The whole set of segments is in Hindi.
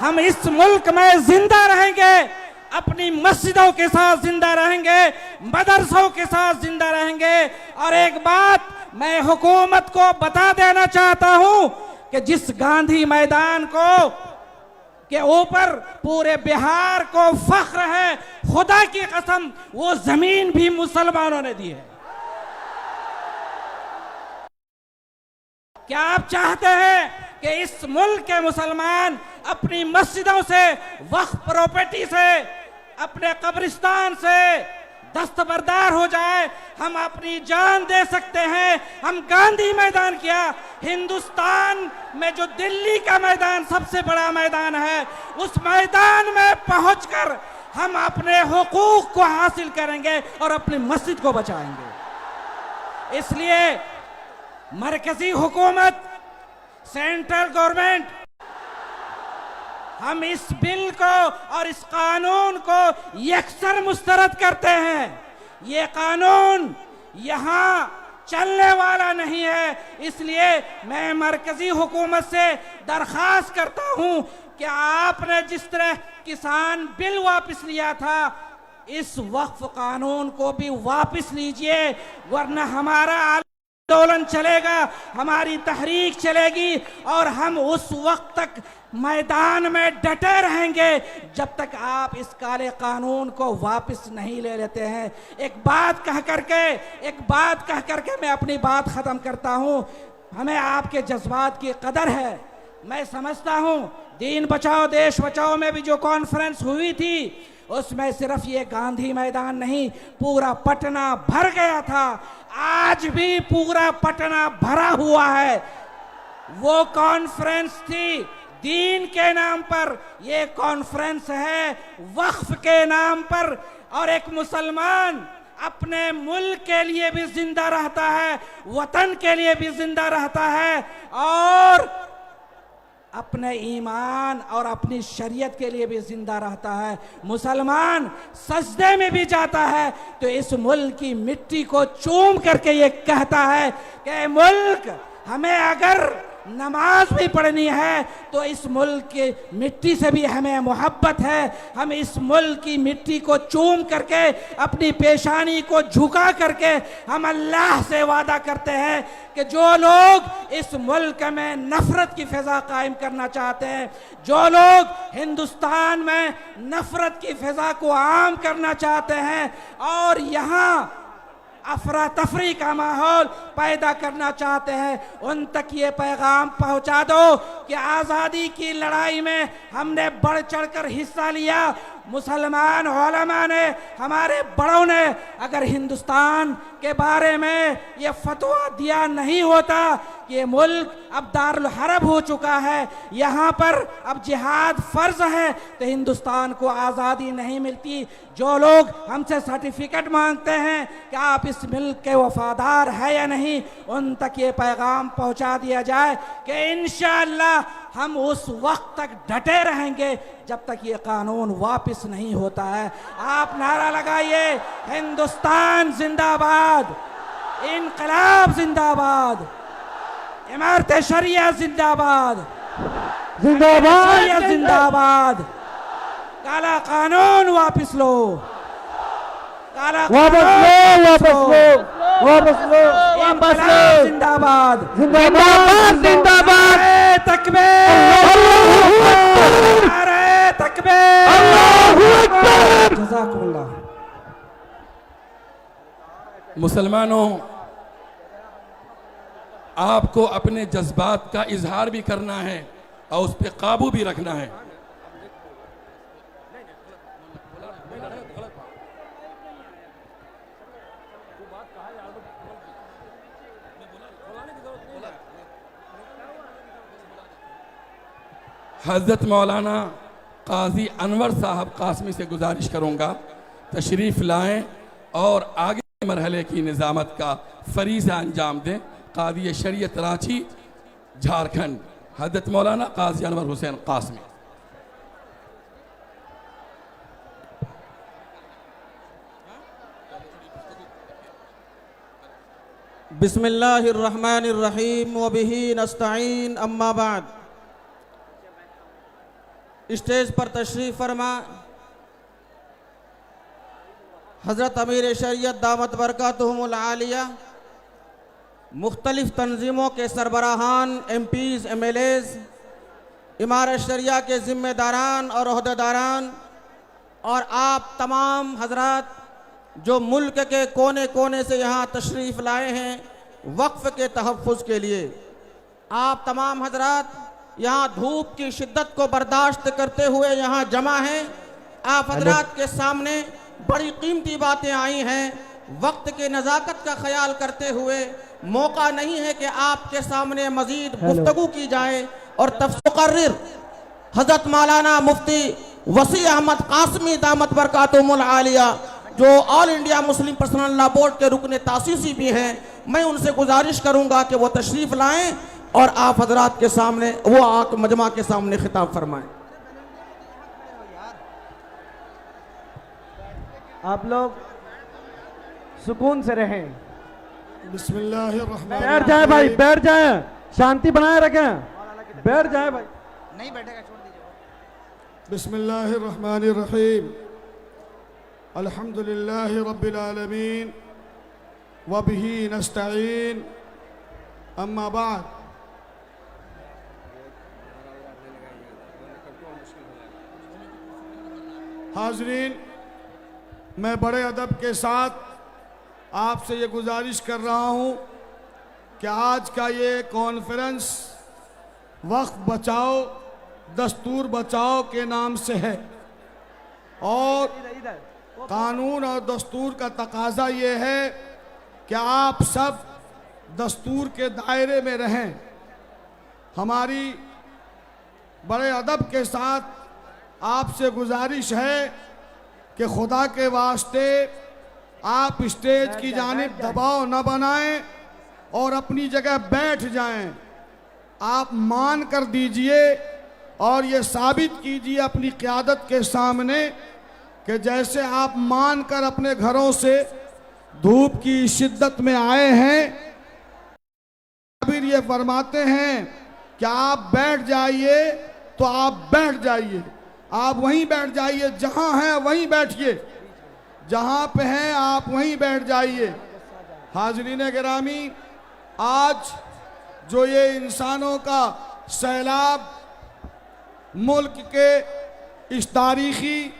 हम इस मुल्क में जिंदा रहेंगे, अपनी मस्जिदों के साथ जिंदा रहेंगे, मदरसों के साथ जिंदा रहेंगे। और एक बात मैं हुकूमत को बता देना चाहता हूं कि जिस गांधी मैदान को के ऊपर पूरे बिहार को फख्र है, खुदा की कसम वो जमीन भी मुसलमानों ने दी है। क्या आप चाहते हैं कि इस मुल्क के मुसलमान अपनी मस्जिदों से, वक्फ प्रॉपर्टी से, अपने कब्रिस्तान से दस्तबरदार हो जाए? हम अपनी जान दे सकते हैं। हम गांधी मैदान किया, हिंदुस्तान में जो दिल्ली का मैदान सबसे बड़ा मैदान है, उस मैदान में पहुंचकर हम अपने हुकूक को हासिल करेंगे और अपनी मस्जिद को बचाएंगे। इसलिए मरकजी हुकूमत, सेंट्रल गवर्नमेंट, हम इस बिल को और इस कानून को यकसर मुस्तरद करते हैं। ये कानून यहां चलने वाला नहीं है। इसलिए मैं मरकजी हुकूमत से दरखास्त करता हूं कि आपने जिस तरह किसान बिल वापस लिया था, इस वक्फ कानून को भी वापस लीजिए, वरना हमारा आंदोलन चलेगा, हमारी तहरीक चलेगी और हम उस वक्त तक मैदान में डटे रहेंगे जब तक आप इस काले कानून को वापस नहीं ले लेते हैं। एक बात कह करके मैं अपनी बात खत्म करता हूं। हमें आपके जज्बात की कदर है। मैं समझता हूं दीन बचाओ देश बचाओ में भी जो कॉन्फ्रेंस हुई थी, उसमें सिर्फ ये गांधी मैदान नहीं, पूरा पटना भर गया था। आज भी पूरा पटना भरा हुआ है। वो कॉन्फ्रेंस थी दीन के नाम पर, ये कॉन्फ्रेंस है वक्फ के नाम पर। और एक मुसलमान अपने मुल्क के लिए भी जिंदा रहता है, वतन के लिए भी जिंदा रहता है और अपने ईमान और अपनी शरीयत के लिए भी जिंदा रहता है। मुसलमान सजदे में भी जाता है तो इस मुल्क की मिट्टी को चूम करके ये कहता है कि मुल्क, हमें अगर नमाज भी पढ़नी है तो इस मुल्क की मिट्टी से भी हमें मोहब्बत है। हम इस मुल्क की मिट्टी को चूम करके, अपनी पेशानी को झुका करके हम अल्लाह से वादा करते हैं कि जो लोग इस मुल्क में नफरत की फिजा कायम करना चाहते हैं, जो लोग हिंदुस्तान में नफरत की फिजा को आम करना चाहते हैं और यहाँ अफरा तफरी का माहौल पैदा करना चाहते हैं, उन तक ये पैगाम पहुंचा दो कि आज़ादी की लड़ाई में हमने बढ़ चढ़कर हिस्सा लिया। मुसलमान उलमा ने, हमारे बड़ों ने अगर हिंदुस्तान के बारे में ये फतवा दिया नहीं होता कि ये मुल्क अब दारुल हरब हो चुका है, यहाँ पर अब जिहाद फर्ज है, तो हिंदुस्तान को आज़ादी नहीं मिलती। जो लोग हमसे सर्टिफिकेट मांगते हैं कि आप इस मुल्क के वफादार है या नहीं, उन तक ये पैगाम पहुँचा दिया जाए कि इंशाअल्लाह हम उस वक्त तक डटे रहेंगे जब तक ये कानून वापस नहीं होता है। आप नारा लगाइए, हिंदुस्तान जिंदाबाद, इनकलाब जिंदाबाद, इमारत शरिया जिंदाबाद, जिंदाबाद जिंदाबाद, काला कानून वापस लो, काला वापस लो, वापस लो, वापस लो, वापस लो, जिंदाबाद, जिंदाबाद, जिंदाबाद, तकबीर, नारे तकबीर, जज़ाकुमुल्लाह। मुसलमानों, आपको अपने जज्बात का इजहार भी करना है और उस पर काबू भी रखना है। हज़रत मौलाना काजी अनवर साहब कासमी से गुजारिश करूँगा तशरीफ़ लाएं और आगे मरहले की निज़ामत का फरीज़ा अंजाम दें। कादी शरीयत रांची झारखंड हज़रत मौलाना काजी अनवर हुसैन कासमी। बिस्मिल्लाहिर्रहमानिर्रहीम व बिही नस्तईन, अम्मा बाद। स्टेज पर तशरीफ़ फरमा हज़रत अमीर शरीयत दामत बरकातुहुमुल आलिया, मुख्तलिफ़ तंजीमों के सरबराहान, MPs, MLAs, इमारत शरिया के ज़िम्मेदारान और अहदेदारान और आप तमाम हजरात जो मुल्क के कोने कोने से यहाँ तशरीफ़ लाए हैं वक्फ़ के तहफ़्फ़ुज़ के लिए। आप तमाम हजरात यहाँ धूप की शिद्दत को बर्दाश्त करते हुए यहाँ जमा हैं। आप हजरात के सामने बड़ी कीमती बातें आई हैं। वक्त के नज़ाकत का ख्याल करते हुए मौका नहीं है कि आपके सामने मजीद गुफ्तगू की जाए और तफसीर हज़रत मौलाना मुफ्ती वसी अहमद कासमी दामत बरकातुहुमुल आलिया जो all India Muslim personal law board के रुकने तासीसी भी हैं, मैं उनसे गुजारिश करूंगा कि वो तशरीफ़ लाएं और आप हजरात के सामने वो आक मजमा के सामने खिताब फरमाएं। आप लोग सुकून से रहें, बिस्मिल्लाहिर्रहमानिर्रहीम। बैठ जाए भाई, बैठ जाए, शांति बनाए रखें, बैठ जाए भाई। नहीं बैठेगा छोड़ दीजिए। बिस्मिल्लाहिर्रहमानिर्रहीम। अल्हम्दुलिल्लाहि रब्बिल आलमीन व बिही नस्तईन, अम्मा बाद। हाज़रीन, मैं बड़े अदब के साथ आपसे ये गुजारिश कर रहा हूँ कि आज का ये कॉन्फ्रेंस वक्फ बचाओ दस्तूर बचाओ के नाम से है और कानून और दस्तूर का तकाजा ये है कि आप सब दस्तूर के दायरे में रहें। हमारी बड़े अदब के साथ आपसे गुजारिश है कि खुदा के वास्ते आप स्टेज की जानिब दबाव न बनाएं और अपनी जगह बैठ जाएं। आप मान कर दीजिए और ये साबित कीजिए अपनी क़यादत के सामने कि जैसे आप मान कर अपने घरों से धूप की शिद्दत में आए हैं, फिर ये फरमाते हैं कि आप बैठ जाइए तो आप बैठ जाइए, आप वहीं बैठ जाइए, जहां हैं वहीं बैठिए, जहां पे हैं आप वहीं बैठ जाइए। हाज़रीन गिरामी, आज जो ये इंसानों का सैलाब मुल्क के इस तारीखी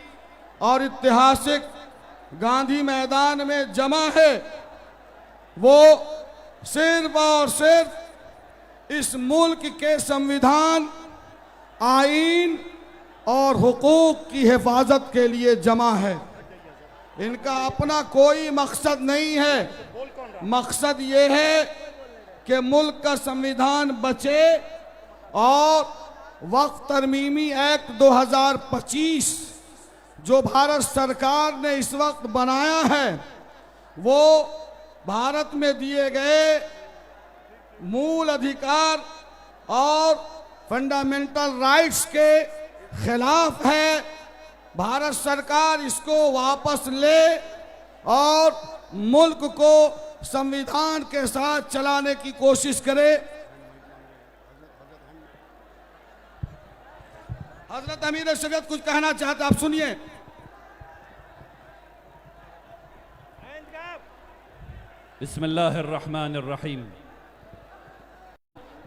और ऐतिहासिक गांधी मैदान में जमा है, वो सिर्फ और सिर्फ इस मुल्क के संविधान, आईन और हुकूक की हिफाजत के लिए जमा है। इनका अपना कोई मकसद नहीं है। मकसद ये है कि मुल्क का संविधान बचे और वक्फ तरमीमी एक्ट 2025 जो भारत सरकार ने इस वक्त बनाया है, वो भारत में दिए गए मूल अधिकार और फंडामेंटल राइट्स के खिलाफ है। भारत सरकार इसको वापस ले और मुल्क को संविधान के साथ चलाने की कोशिश करे। हजरत अमीर शरीयत कुछ कहना चाहते, आप सुनिए। बिस्मिल्लाहिर्रहमानिर्रहीम।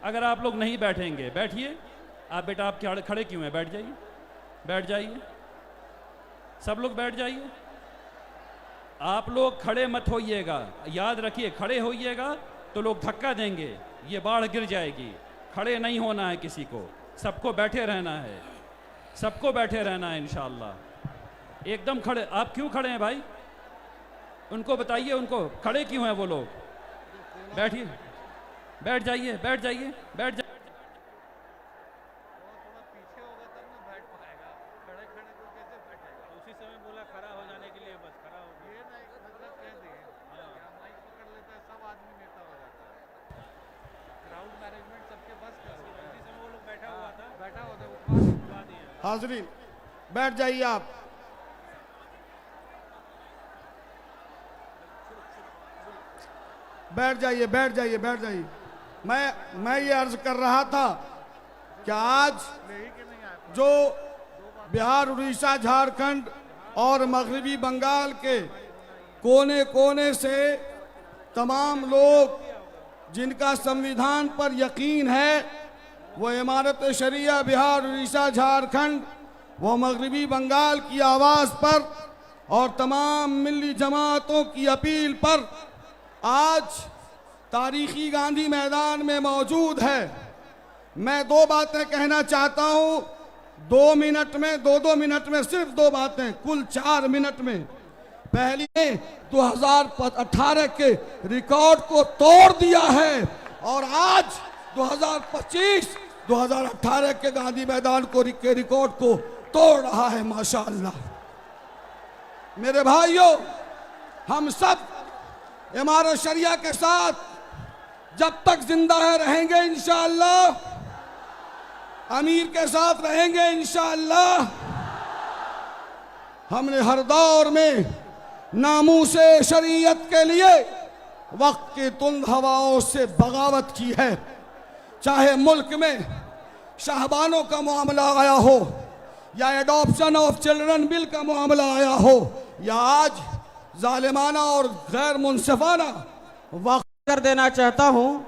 अगर आप लोग नहीं बैठेंगे, बैठिए। आप बेटा, आप क्या खड़े क्यों हैं? बैठ जाइए, बैठ जाइए, सब लोग बैठ जाइए। आप लोग खड़े मत होइएगा, याद रखिए, खड़े होइएगा तो लोग धक्का देंगे, ये बाढ़ गिर जाएगी। खड़े नहीं होना है किसी को, सबको बैठे रहना है, सबको बैठे रहना है इंशाअल्लाह। एकदम खड़े। आप क्यों खड़े हैं भाई? उनको बताइए, उनको खड़े क्यों हैं वो लोग? बैठिए, बैठ जाइए, बैठ जाइए, बैठ जाइए। हाज़रीन, बैठ जाइए आप। बैठ जाइए, बैठ जाइए, बैठ जाइए। मैं ये अर्ज कर रहा था कि आज जो बिहार, उड़ीसा, झारखंड और मगरबी बंगाल के कोने कोने से तमाम लोग जिनका संविधान पर यकीन है, वो इमारत शरिया बिहार, उड़ीसा, झारखंड वो मगरबी बंगाल की आवाज़ पर और तमाम मिली जमातों की अपील पर आज तारीखी गांधी मैदान में मौजूद है। मैं दो बातें कहना चाहता हूं, 2 मिनट में, 2 मिनट में सिर्फ 2 बातें, कुल 4 मिनट में। पहली ने 2018 के रिकॉर्ड को तोड़ दिया है और आज 2025 2018 के गांधी मैदान के रिकॉर्ड को तोड़ रहा है, माशाअल्लाह। मेरे भाइयों, हम सब इमारत शरिया के साथ जब तक जिंदा है रहेंगे इंशाअल्लाह, अमीर के साथ रहेंगे इंशाअल्लाह। हमने हर दौर में नामूसे शरीयत के लिए वक्त की तुंद हवाओं से बगावत की है, चाहे मुल्क में शाहबानों का मामला आया हो या एडॉप्शन ऑफ चिल्ड्रन बिल का मामला आया हो या आज जालिमाना और गैर मुनसिफाना वक्त कर देना चाहता हूं।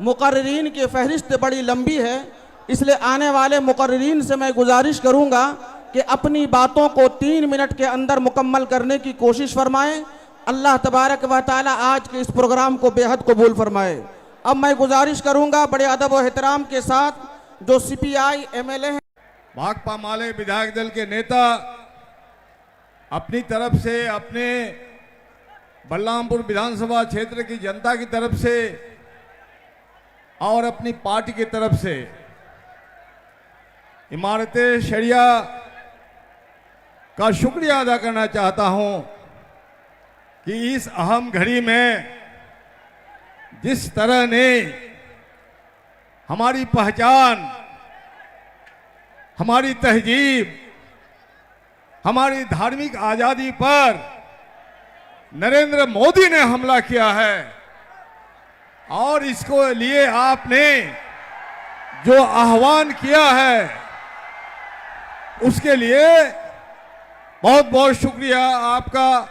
मुकर्रीन की फहरिस्त बड़ी लंबी है, इसलिए आने वाले मुकर्रीन से मैं गुजारिश करूंगा कि अपनी बातों को 3 मिनट के अंदर मुकम्मल करने की कोशिश फरमाएं। अल्लाह तबारक व तआला आज के इस प्रोग्राम को बेहद कबूल फरमाए। अब मैं गुजारिश करूंगा बड़े अदब व एहतराम के साथ जो CPI MLA हैं, भाकपा माले विधायक दल के नेता अपनी तरफ से, अपने बलरामपुर विधानसभा क्षेत्र की जनता की तरफ से और अपनी पार्टी की तरफ से इमारत शरिया का शुक्रिया अदा करना चाहता हूं कि इस अहम घड़ी में जिस तरह ने हमारी पहचान, हमारी तहजीब, हमारी धार्मिक आज़ादी पर नरेंद्र मोदी ने हमला किया है और इसको लिए आपने जो आह्वान किया है उसके लिए बहुत बहुत शुक्रिया आपका।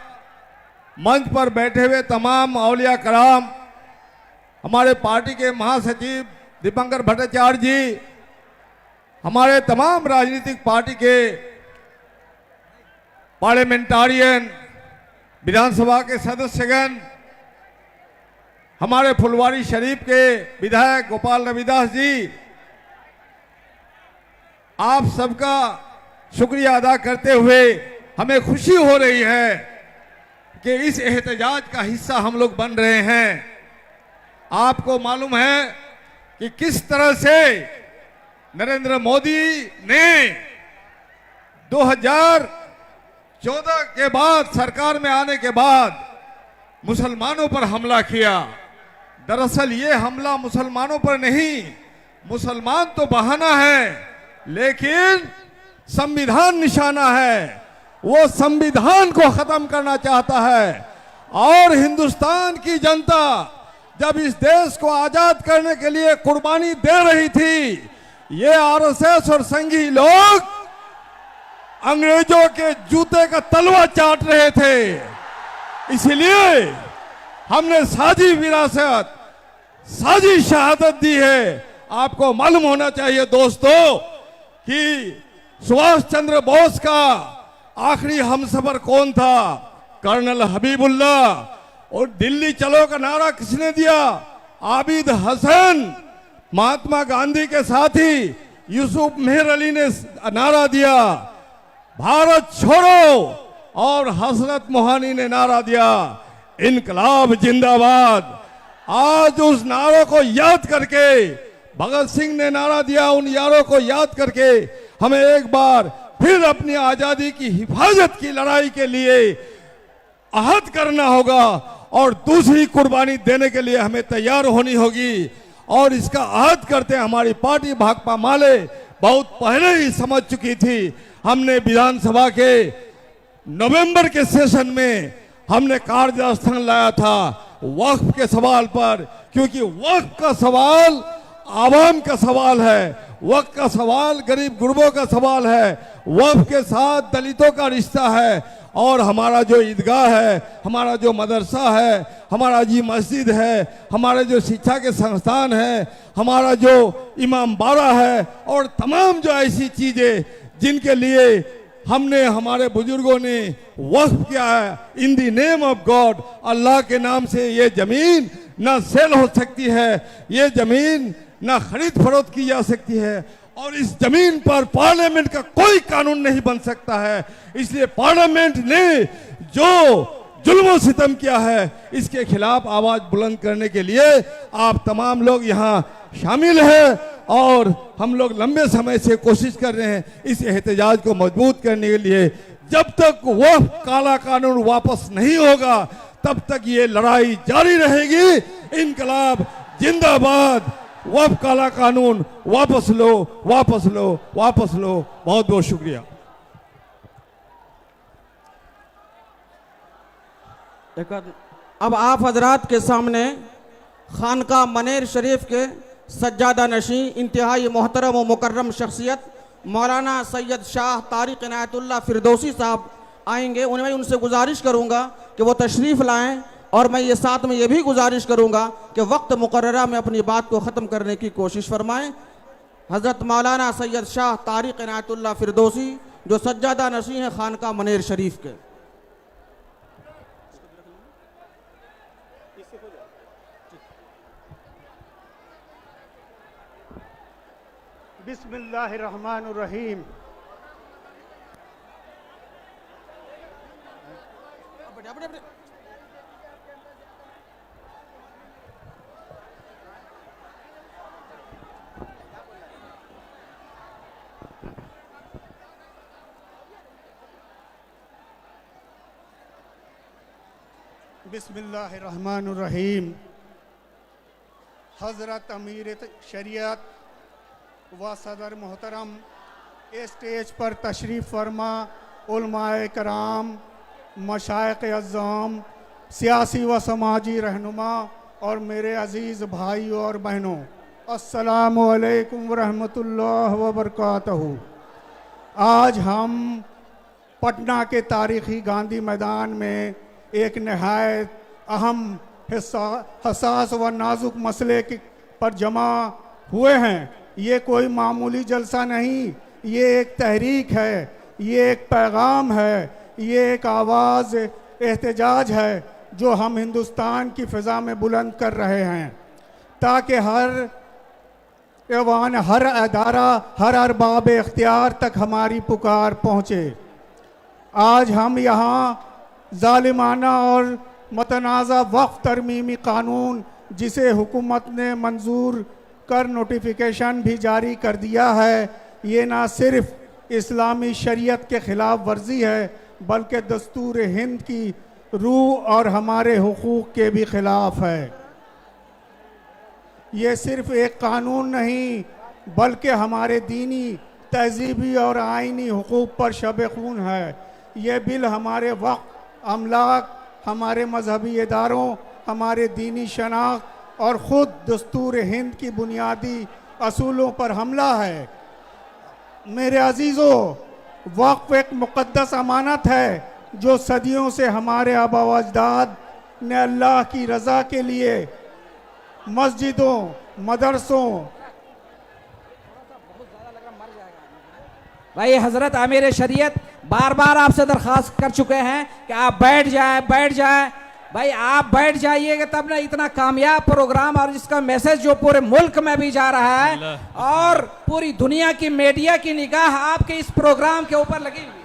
मंच पर बैठे हुए तमाम औलिया कराम, हमारे पार्टी के महासचिव दीपंकर भट्टाचार्य जी, हमारे तमाम राजनीतिक पार्टी के पार्लियामेंटारियन, विधानसभा के सदस्यगण, हमारे फुलवारी शरीफ के विधायक गोपाल रविदास जी, आप सबका शुक्रिया अदा करते हुए हमें खुशी हो रही है कि इस एहतजाज का हिस्सा हम लोग बन रहे हैं। आपको मालूम है कि किस तरह से नरेंद्र मोदी ने 2014 के बाद, सरकार में आने के बाद मुसलमानों पर हमला किया। दरअसल ये हमला मुसलमानों पर नहीं, मुसलमान तो बहाना है लेकिन संविधान निशाना है। वो संविधान को खत्म करना चाहता है और हिंदुस्तान की जनता जब इस देश को आजाद करने के लिए कुर्बानी दे रही थी, ये आरएसएस और संघी लोग अंग्रेजों के जूते का तलवा चाट रहे थे। इसलिए हमने साजी विरासत, साजी शहादत दी है। आपको मालूम होना चाहिए दोस्तों कि सुभाष चंद्र बोस का आखिरी हमसफर कौन था? कर्नल हबीबुल्ला। और दिल्ली चलो का नारा किसने दिया? आबिद हसन। महात्मा गांधी के साथी यूसुफ मेहर अली ने नारा दिया भारत छोड़ो, और हजरत मोहानी ने नारा दिया इनकलाब जिंदाबाद। आज उस नारों को याद करके, भगत सिंह ने नारा दिया, उन यारों को याद करके हमें एक बार फिर अपनी आजादी की हिफाजत की लड़ाई के लिए अहद करना होगा और दूसरी कुर्बानी देने के लिए हमें तैयार होनी होगी। और इसका अहद करते हमारी पार्टी भाकपा माले बहुत पहले ही समझ चुकी थी। हमने विधानसभा के नवंबर के सेशन में हमने कार्यस्थान लाया था वक्फ के सवाल पर, क्योंकि वक्फ का सवाल आवाम का सवाल है। वक्त का सवाल गरीब गुरबों का सवाल है, वक्फ के साथ दलितों का रिश्ता है। और हमारा जो ईदगाह है, हमारा जो मदरसा है, हमारा जी मस्जिद है, हमारे जो शिक्षा के संस्थान है, हमारा जो इमाम बाड़ा है और तमाम जो ऐसी चीज़ें जिनके लिए हमने हमारे बुजुर्गों ने वक्फ किया है इन दी नेम ऑफ गॉड, अल्लाह के नाम से, ये ज़मीन ना सेल हो सकती है, ये ज़मीन ना खरीद फरोख्त की जा सकती है और इस जमीन पर पार्लियामेंट का कोई कानून नहीं बन सकता है। इसलिए पार्लियामेंट ने जो जुल्म सितम किया है इसके खिलाफ आवाज बुलंद करने के लिए आप तमाम लोग यहाँ शामिल हैं और हम लोग लंबे समय से कोशिश कर रहे हैं इस एहतजाज को मजबूत करने के लिए। जब तक वह काला कानून वापस नहीं होगा तब तक ये लड़ाई जारी रहेगी। इनकलाब जिंदाबाद, वह काला कानून वापस लो, वापस लो, वापस लो। बहुत बहुत शुक्रिया। अब आप हजरात के सामने खानका मनेर शरीफ के सज्जादा नशी इंतहाई मोहतरम व मुकर्रम शख्सियत मौलाना सैयद शाह तारिक इनायतुल्लाह फिरदौसी साहब आएंगे। उन्हें उनसे गुजारिश करूंगा कि वो तशरीफ़ लाएं और मैं ये साथ में ये भी गुजारिश करूंगा कि वक्त मुकर्ररा में अपनी बात को ख़त्म करने की कोशिश फरमाएं। हज़रत मौलाना सैयद शाह तारिक इनायतुल्लाह फिरदौसी जो सज्जादा नशी हैं खानका मनेर शरीफ के। बिस्मिल्लाहिर्रहमानिर्रहीम। बिस्मिल्लाहिर्रहमानिर्रहीम। हज़रत अमीर शरीयत व सदर मोहतरम स्टेज पर तशरीफ़ फरमा, उलमाए कराम, मशाइख़ अज़्ज़ाम, सियासी व समाजी रहनुमा और मेरे अज़ीज़ भाइयों और बहनों, अस्सलामु अलैकुम व रहमतुल्लाह व बरकातहू। आज हम पटना के तारीख़ी गांधी मैदान में एक नहायत अहम हसास व नाजुक मसले पर जमा हुए हैं। ये कोई मामूली जलसा नहीं, ये एक तहरीक है, ये एक पैगाम है, ये एक आवाज़ एहतजाज है जो हम हिंदुस्तान की फ़िज़ा में बुलंद कर रहे हैं ताकि हर ऐवान, हर अदारा, हर अरबाब इख्तियार तक हमारी पुकार पहुँचे। आज हम यहाँ ज़ालिमाना और मतनाज़ा वक्फ तरमीमी कानून जिसे हुकूमत ने मंजूर कर नोटिफिकेशन भी जारी कर दिया है, ये ना सिर्फ इस्लामी शरीयत के ख़िलाफ़ वर्जी है बल्कि दस्तूर हिंद की रूह और हमारे हुकूक के भी ख़िलाफ़ है। ये सिर्फ एक कानून नहीं बल्कि हमारे दीनी, तहजीबी और आइनी हुकूक पर शब खून है। ये बिल हमारे वक्फ, अमलाक, हमारे मजहबी इदारों, हमारे दीनी शनाख्त और ख़ुद दस्तूर हिंद की बुनियादी असूलों पर हमला है। मेरे अजीज़ों, वक्फ एक मुक़द्दस अमानत है जो सदियों से हमारे आबा व अजदाद ने अल्लाह की रज़ा के लिए मस्जिदों, मदरसों। भाई हजरत आमिर शरीयत बार बार आपसे दरख्वास्त कर चुके हैं कि आप बैठ जाए। भाई आप बैठ जाइएगा तब ना इतना कामयाब प्रोग्राम और इसका मैसेज जो पूरे मुल्क में भी जा रहा है और पूरी दुनिया की मीडिया की निगाह आपके इस प्रोग्राम के ऊपर लगी हुई है।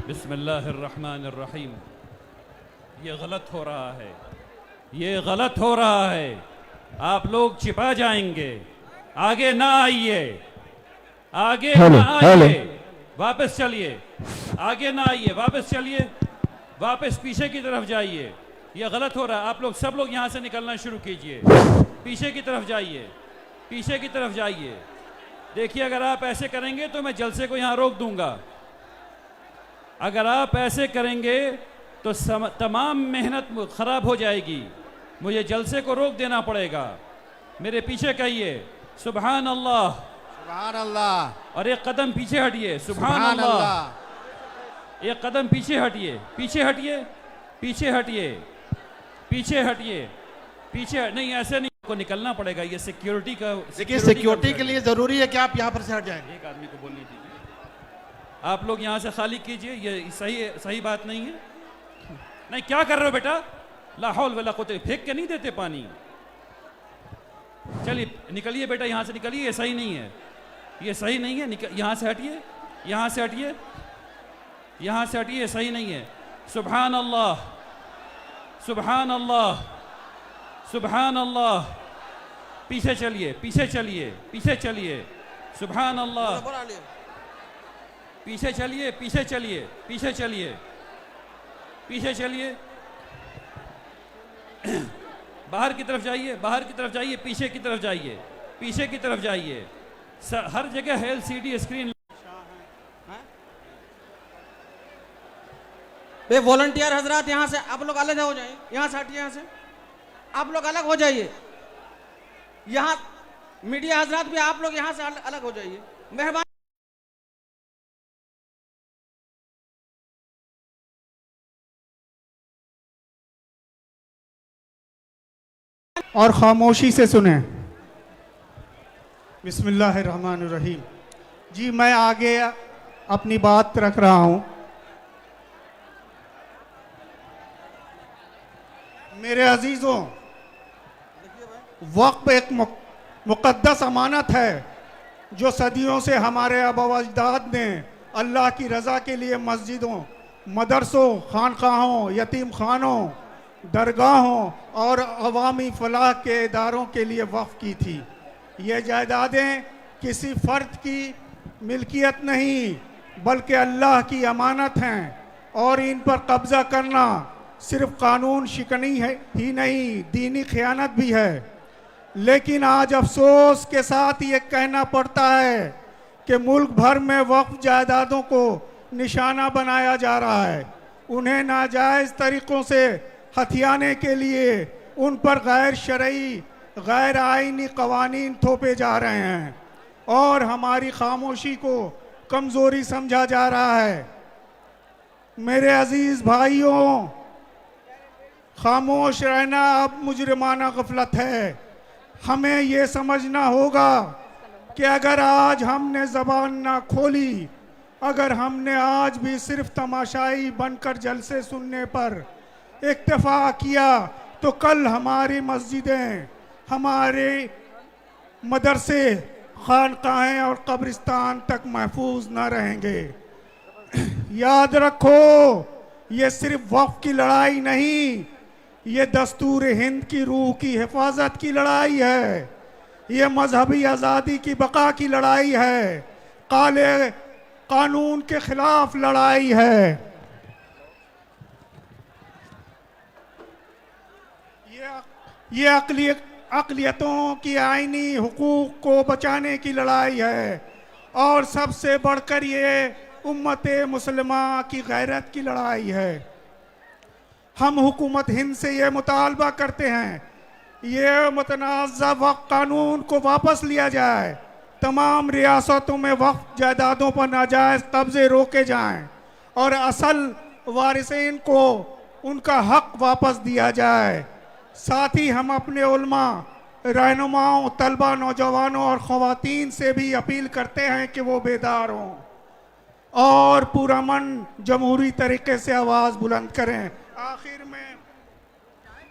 बिस्मिल्लाहिर्रहमानिर्रहीम। ये गलत हो रहा है, ये गलत हो रहा है। आप लोग छिपा जाएंगे, आगे ना आइए, आगे ना आइए, वापस चलिए, आगे ना आइए, वापस चलिए, वापस पीछे की तरफ जाइए। ये गलत हो रहा है। आप लोग सब लोग यहाँ से निकलना शुरू कीजिए, पीछे की तरफ जाइए, पीछे की तरफ जाइए। देखिए अगर आप ऐसे करेंगे तो मैं जलसे को यहाँ रोक दूंगा। अगर आप ऐसे करेंगे तो तमाम मेहनत खराब हो जाएगी, मुझे जलसे को रोक देना पड़ेगा। मेरे पीछे कहिए सुभान अल्लाह, सुभान अल्लाह। और एक कदम पीछे हटिए, सुभान अल्लाह। एक कदम पीछे हटिए, पीछे हटिए, पीछे हटिए, पीछे हटिए, पीछे नहीं, ऐसे नहीं, को निकलना पड़ेगा। ये सिक्योरिटी का, देखिए सिक्योरिटी के लिए जरूरी है कि आप यहाँ पर से हट जाएं। एक आदमी को बोलने दीजिए, आप लोग यहाँ से खाली कीजिए। ये सही बात नहीं है। नहीं, क्या कर रहे हो बेटा? ला हौल वला कुव्वत, फेंक के नहीं देते पानी। चलिए निकलिए बेटा, यहाँ से निकलिए, ये सही नहीं है, ये सही नहीं है। यहाँ से हटिए, यहाँ से हटिए, यहाँ से हटिए, सही नहीं है। सुभान अल्लाह, सुभान अल्लाह, सुभान अल्लाह। पीछे चलिए, पीछे चलिए, पीछे चलिए, सुभान अल्लाह। पीछे चलिए, पीछे चलिए, पीछे चलिए, पीछे चलिए। बाहर की तरफ जाइए, बाहर की तरफ जाइए, पीछे की तरफ जाइए, पीछे की तरफ जाइए। हर जगह है LCD स्क्रीन। बे वॉलंटियर हजरात, यहाँ से आप लोग अलग हो जाइए, यहाँ से हटिए, यहाँ से आप लोग अलग हो जाइए। यहाँ मीडिया हजरात भी आप लोग यहाँ से अलग हो जाइए, मेहरबानी। और खामोशी से सुने। बिस्मिल्लाहिर्रहमानिर्रहीम। जी मैं आगे अपनी बात रख रहा हूँ। मेरे अजीजों, वक्फ एक मुक़द्दस अमानत है जो सदियों से हमारे आबा व अजदाद ने अल्लाह की रज़ा के लिए मस्जिदों, मदरसों, खानकाहों, यतीम खानों, दरगाहों और अवामी फलाह के इदारों के लिए वक्फ की थी। ये जायदादें किसी फ़र्द की मिल्कियत नहीं बल्कि अल्लाह की अमानत हैं और इन पर कब्ज़ा करना सिर्फ कानून शिकनी है ही नहीं, दीनी खयानत भी है। लेकिन आज अफसोस के साथ ये कहना पड़ता है कि मुल्क भर में वक्फ जायदादों को निशाना बनाया जा रहा है। उन्हें नाजायज़ तरीक़ों से हथियाने के लिए उन पर गैर शरई, गैर आइनी कवानीन थोपे जा रहे हैं और हमारी खामोशी को कमज़ोरी समझा जा रहा है। मेरे अजीज़ भाइयों, खामोश रहना अब मुजरिमाना गफलत है। हमें ये समझना होगा कि अगर आज हमने ज़बान ना खोली, अगर हमने आज भी सिर्फ तमाशाई बनकर जलसे सुनने पर इक्तफा किया, तो कल हमारी मस्जिदें, हमारे मदरसे, खानकाहें और कब्रिस्तान तक महफूज न रहेंगे। याद रखो, ये सिर्फ वक्फ की लड़ाई नहीं, ये दस्तूर हिंद की रूह की हिफाजत की लड़ाई है। ये मजहबी आज़ादी की बका की लड़ाई है, काले कानून के खिलाफ लड़ाई है। ये अक़लियतों की आईनी हुकूक को बचाने की लड़ाई है और सबसे बढ़कर ये उम्मत मुसलमा की गैरत की लड़ाई है। हम हुकूमत हिंद से ये मुतालबा करते हैं, ये मुतनाज़ा वक्फ कानून को वापस लिया जाए, तमाम रियासतों में वक्फ जायदादों पर नाजायज़ कब्ज़े रोके जाएं और असल वारिसीन को उनका हक वापस दिया जाए। साथ ही हम अपने उलमा, रहनुमाओं, तलबा, नौजवानों और ख़वातीन से भी अपील करते हैं कि वो बेदार हों और पुरअमन जमहूरी तरीके से आवाज़ बुलंद करें।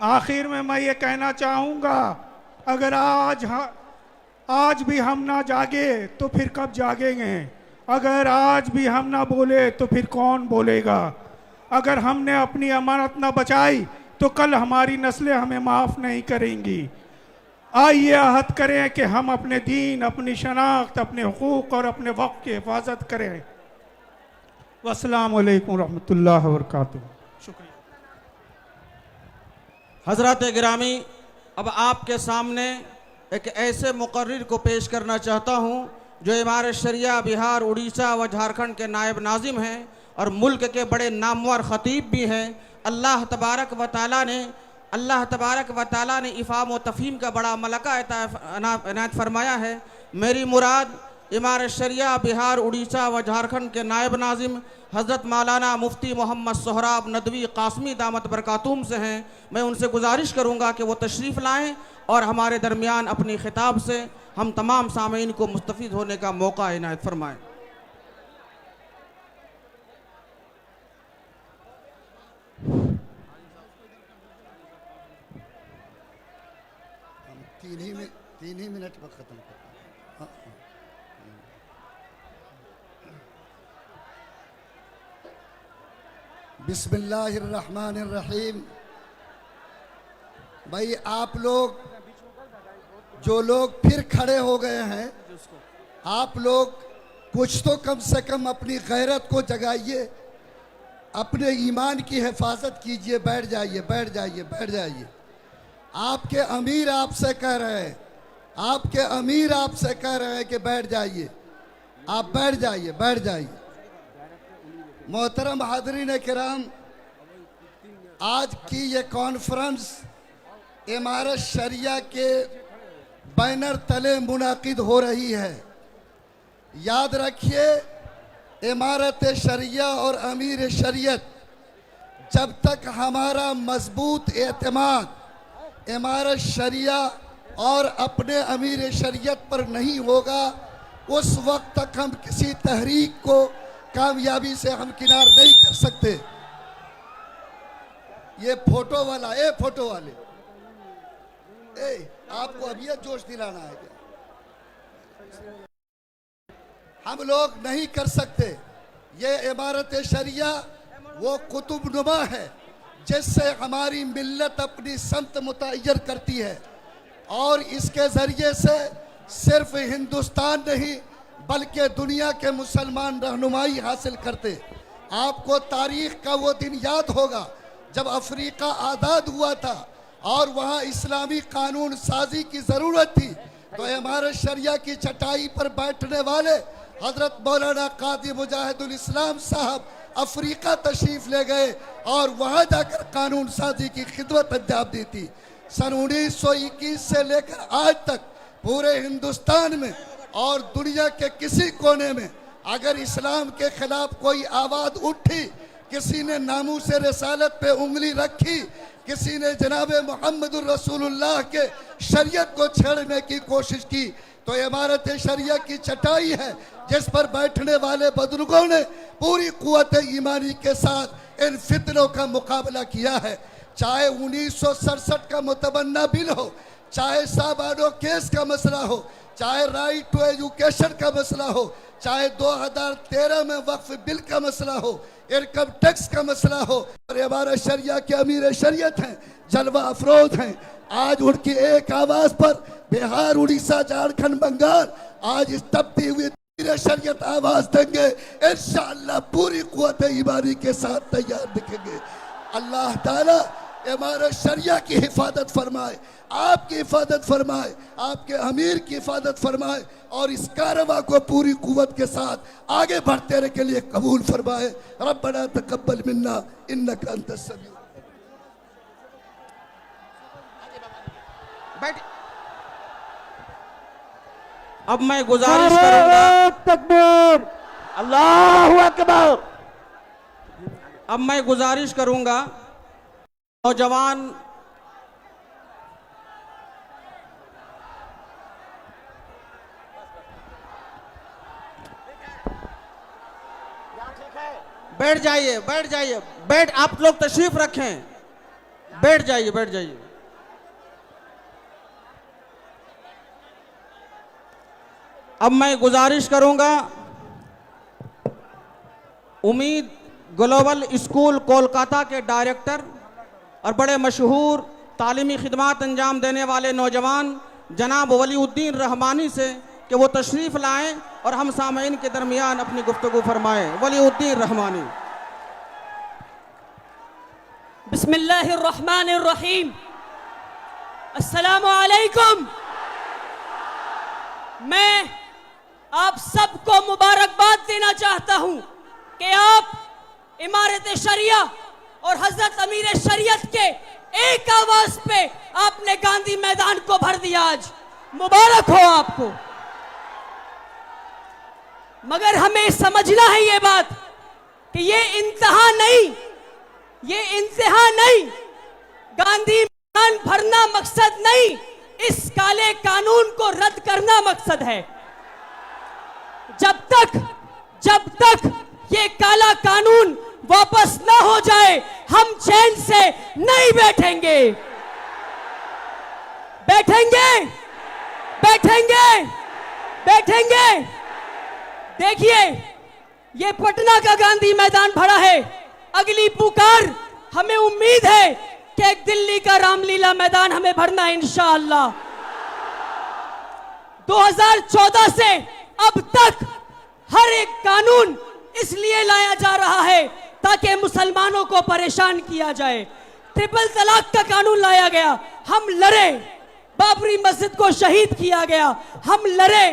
आखिर में मैं ये कहना चाहूँगा, अगर आज भी हम ना जागे तो फिर कब जागेंगे? अगर आज भी हम ना बोले तो फिर कौन बोलेगा? अगर हमने अपनी अमानत ना बचाई तो कल हमारी नस्लें हमें माफ़ नहीं करेंगी। आइए अहद करें कि हम अपने दीन, अपनी शनाख्त, अपने हुकूक और अपने वक्त की हिफाजत करें। अस्सलामु अलैकुम रहमतुल्लाहि व बरकातुहू। शुक्रिया। हज़रात गिरामी, अब आपके सामने एक ऐसे मुकर्रिर को पेश करना चाहता हूँ जो इमारत शरिया बिहार, उड़ीसा व झारखंड के नायब नाजिम हैं और मुल्क के बड़े नामवर ख़तीब भी हैं। अल्लाह तबारक व तआला ने अल्लाह तबारक व ताला ने इफ़ाम व तफ़हीम का बड़ा मलका इनायत फरमाया है। मेरी मुराद इमारत शरिया बिहार, उड़ीसा व झारखंड के नायब नाजिम हज़रत मौलाना मुफ्ती मोहम्मद सोहराब नदवी कासमी दामत बरकातुम से हैं। मैं उनसे गुजारिश करूँगा कि वो तशरीफ़ लाएँ और हमारे दरमियान अपनी खिताब से हम तमाम सामीन को मुस्तफ़ीद होने का मौका इनायत फरमाएँ। तीन ही मिनट में ख़त्म कर। बिस्मिल्लाहिर्रहमानिर्रहीम। भाई आप लोग जो लोग फिर खड़े हो गए हैं, आप लोग कुछ तो कम से कम अपनी गैरत को जगाइए, अपने ईमान की हिफाजत कीजिए। बैठ जाइए, बैठ जाइए, बैठ जाइए। आपके अमीर आपसे कह रहे हैं, आपके अमीर आपसे कह रहे हैं कि बैठ जाइए। आप बैठ जाइए, बैठ जाइए। मोहतरम हाज़रीन किराम, आज की ये कॉन्फ्रेंस इमारत शरिया के बैनर तले मुनाकिद हो रही है। याद रखिए, इमारत शरिया और अमीर शरीयत, जब तक हमारा मजबूत एतमाद इमारत शरिया और अपने अमीर शरीयत पर नहीं होगा, उस वक्त तक हम किसी तहरीक को कामयाबी से हम किनार नहीं कर सकते। ये फोटो वाला, फोटो वाले, आपको अब ये जोश दिलाना है क्या? हम लोग नहीं कर सकते। ये इमारत शरिया वो कुतुबनुमा है जिससे हमारी मिल्लत अपनी समत मुतय्यर करती है, और इसके ज़रिए से सिर्फ हिंदुस्तान नहीं बल्कि दुनिया के मुसलमान रहनुमाई हासिल करते। आपको तारीख़ का वो दिन याद होगा जब अफ्रीका आज़ाद हुआ था और वहाँ इस्लामी कानून साजी की ज़रूरत थी, तो इमारत शरिया की चटाई पर बैठने वाले हज़रत मौलाना कादी मुजाहिदुल इस्लाम साहब अफ्रीका तशरीफ़ ले गए और वहाँ जाकर कानून साजी की खिदमत अंजाम दी थी। सन 1921 से लेकर आज तक पूरे हिंदुस्तान में और दुनिया के किसी कोने में अगर इस्लाम के खिलाफ कोई आवाज़ उठी, किसी ने नामूस रिसालत पे उंगली रखी, किसी ने जनाब मोहम्मदुर रसूलुल्लाह के शरीयत को छेड़ने की कोशिश की, तो इमारत शरिया की चटाई है जिस पर बैठने वाले बुजुर्गों ने पूरी कुव्वत ईमानी के साथ इन फितनों का मुकाबला किया है। चाहे 1967 का मुतबन्ना बिल हो, चाहे साबानो केस का मसला हो, चाहे राइट टू एजुकेशन का मसला हो, चाहे 2013 में वक्फ बिल का मसला हो, इनकम टैक्स का मसला हो, और हमारे शरिया के अमीर शरीयत हैं, जलवा अफरोज हैं। आज उनकी एक आवाज़ पर बिहार, उड़ीसा, झारखंड, बंगाल आज इस तपती हुई शरीयत आवाज़ देंगे। इंशाअल्लाह पूरी कुव्वत ईमानी के साथ तैयार दिखेंगे। अल्लाह ताला हमारे शरिया की हिफाजत फरमाए, आपकी हिफाजत फरमाए, आपके अमीर की हिफाजत फरमाए, और इस कारवां को पूरी कुव्वत के साथ आगे बढ़ते रहने के लिए कबूल फरमाए। रब्बना तकब्बल मिन्ना इन्नका अंतस समीउ। अब मैं गुजारिश करूंगा, तकबीर, अल्लाहु अकबर। अब मैं गुजारिश करूंगा नौजवान बैठ जाइए, बैठ जाइए, आप लोग तशरीफ रखें, बैठ जाइए, बैठ जाइए। अब मैं गुजारिश करूंगा उम्मीद ग्लोबल स्कूल कोलकाता के डायरेक्टर और बड़े मशहूर तालीमी खिदमात अंजाम देने वाले नौजवान जनाब वलीउद्दीन रहमानी से कि वो तशरीफ़ लाएं और हम सामीन के दरमियान अपनी गुफ्तगू फरमाएं। वलीउद्दीन रहमानी। बिस्मिल्लाहिर्रहमानिर्रहीम। अस्सलामु अलैकुम। मैं आप सबको मुबारकबाद देना चाहता हूं कि आप इमारत शरिया और हजरत अमीर शरीयत के एक आवाज पे आपने गांधी मैदान को भर दिया। आज मुबारक हो आपको। मगर हमें समझना है ये बात कि ये इंतहा नहीं, गांधी मैदान भरना मकसद नहीं, इस काले कानून को रद्द करना मकसद है। जब तक ये काला कानून वापस ना हो जाए, हम चैन से नहीं बैठेंगे। देखिए, ये पटना का गांधी मैदान भरा है। अगली पुकार, हमें उम्मीद है कि एक दिल्ली का रामलीला मैदान हमें भरना है इंशाअल्लाह। 2014 से अब तक हर एक कानून इसलिए लाया जा रहा है ताकि मुसलमानों को परेशान किया जाए। ट्रिपल तलाक का कानून लाया गया, हम लड़े। बाबरी मस्जिद को शहीद किया गया, हम लड़े।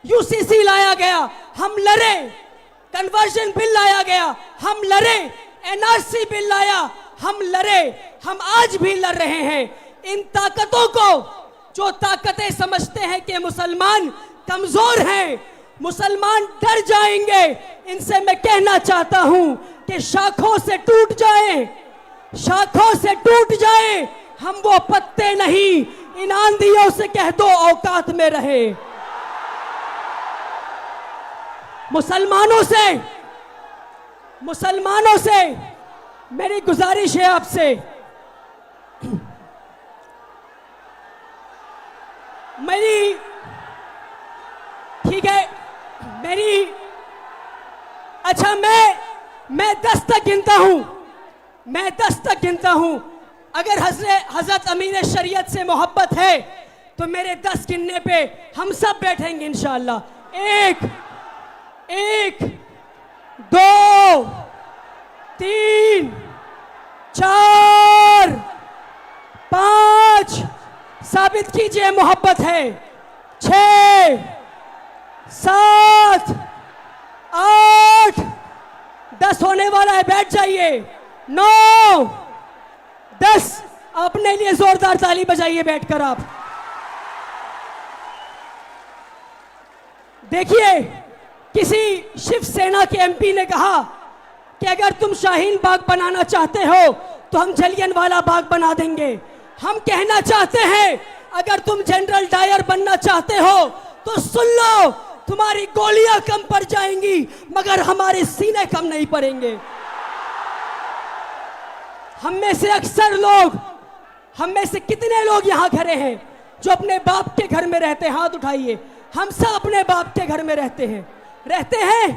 यूसीसी लाया गया, हम लड़े। कन्वर्जन बिल लाया गया, हम लड़े। एनआरसी बिल लाया, हम लड़े। हम आज भी लड़ रहे हैं। इन ताकतों को, जो ताकतें समझते हैं कि मुसलमान कमजोर हैं, मुसलमान डर जाएंगे, इनसे मैं कहना चाहता हूं कि शाखों से टूट जाए, हम वो पत्ते नहीं। इन आंधियों से कह दो औकात में रहे। मुसलमानों से मेरी गुजारिश है आपसे, ठीक है, अच्छा, मैं 10 तक गिनता हूं। अगर हजरत अमीर शरीयत से मोहब्बत है तो मेरे 10 गिनने पे हम सब बैठेंगे इंशाअल्लाह। 1 2 3 4 5, साबित कीजिए मोहब्बत है। 6 7 8 10 होने वाला है, बैठ जाइए। 9 10, अपने लिए जोरदार ताली बजाइए बैठकर आप। देखिए, किसी शिवसेना के एमपी ने कहा कि अगर तुम शाहीन बाग बनाना चाहते हो तो हम जलियनवाला बाग बना देंगे। हम कहना चाहते हैं, अगर तुम जनरल डायर बनना चाहते हो तो सुन लो, तुम्हारी गोलियां कम पड़ जाएंगी मगर हमारे सीने कम नहीं पड़ेंगे। हम में से कितने लोग यहां खड़े हैं जो अपने बाप के घर में रहते हैं? हाथ उठाइए। हम सब अपने बाप के घर में रहते हैं।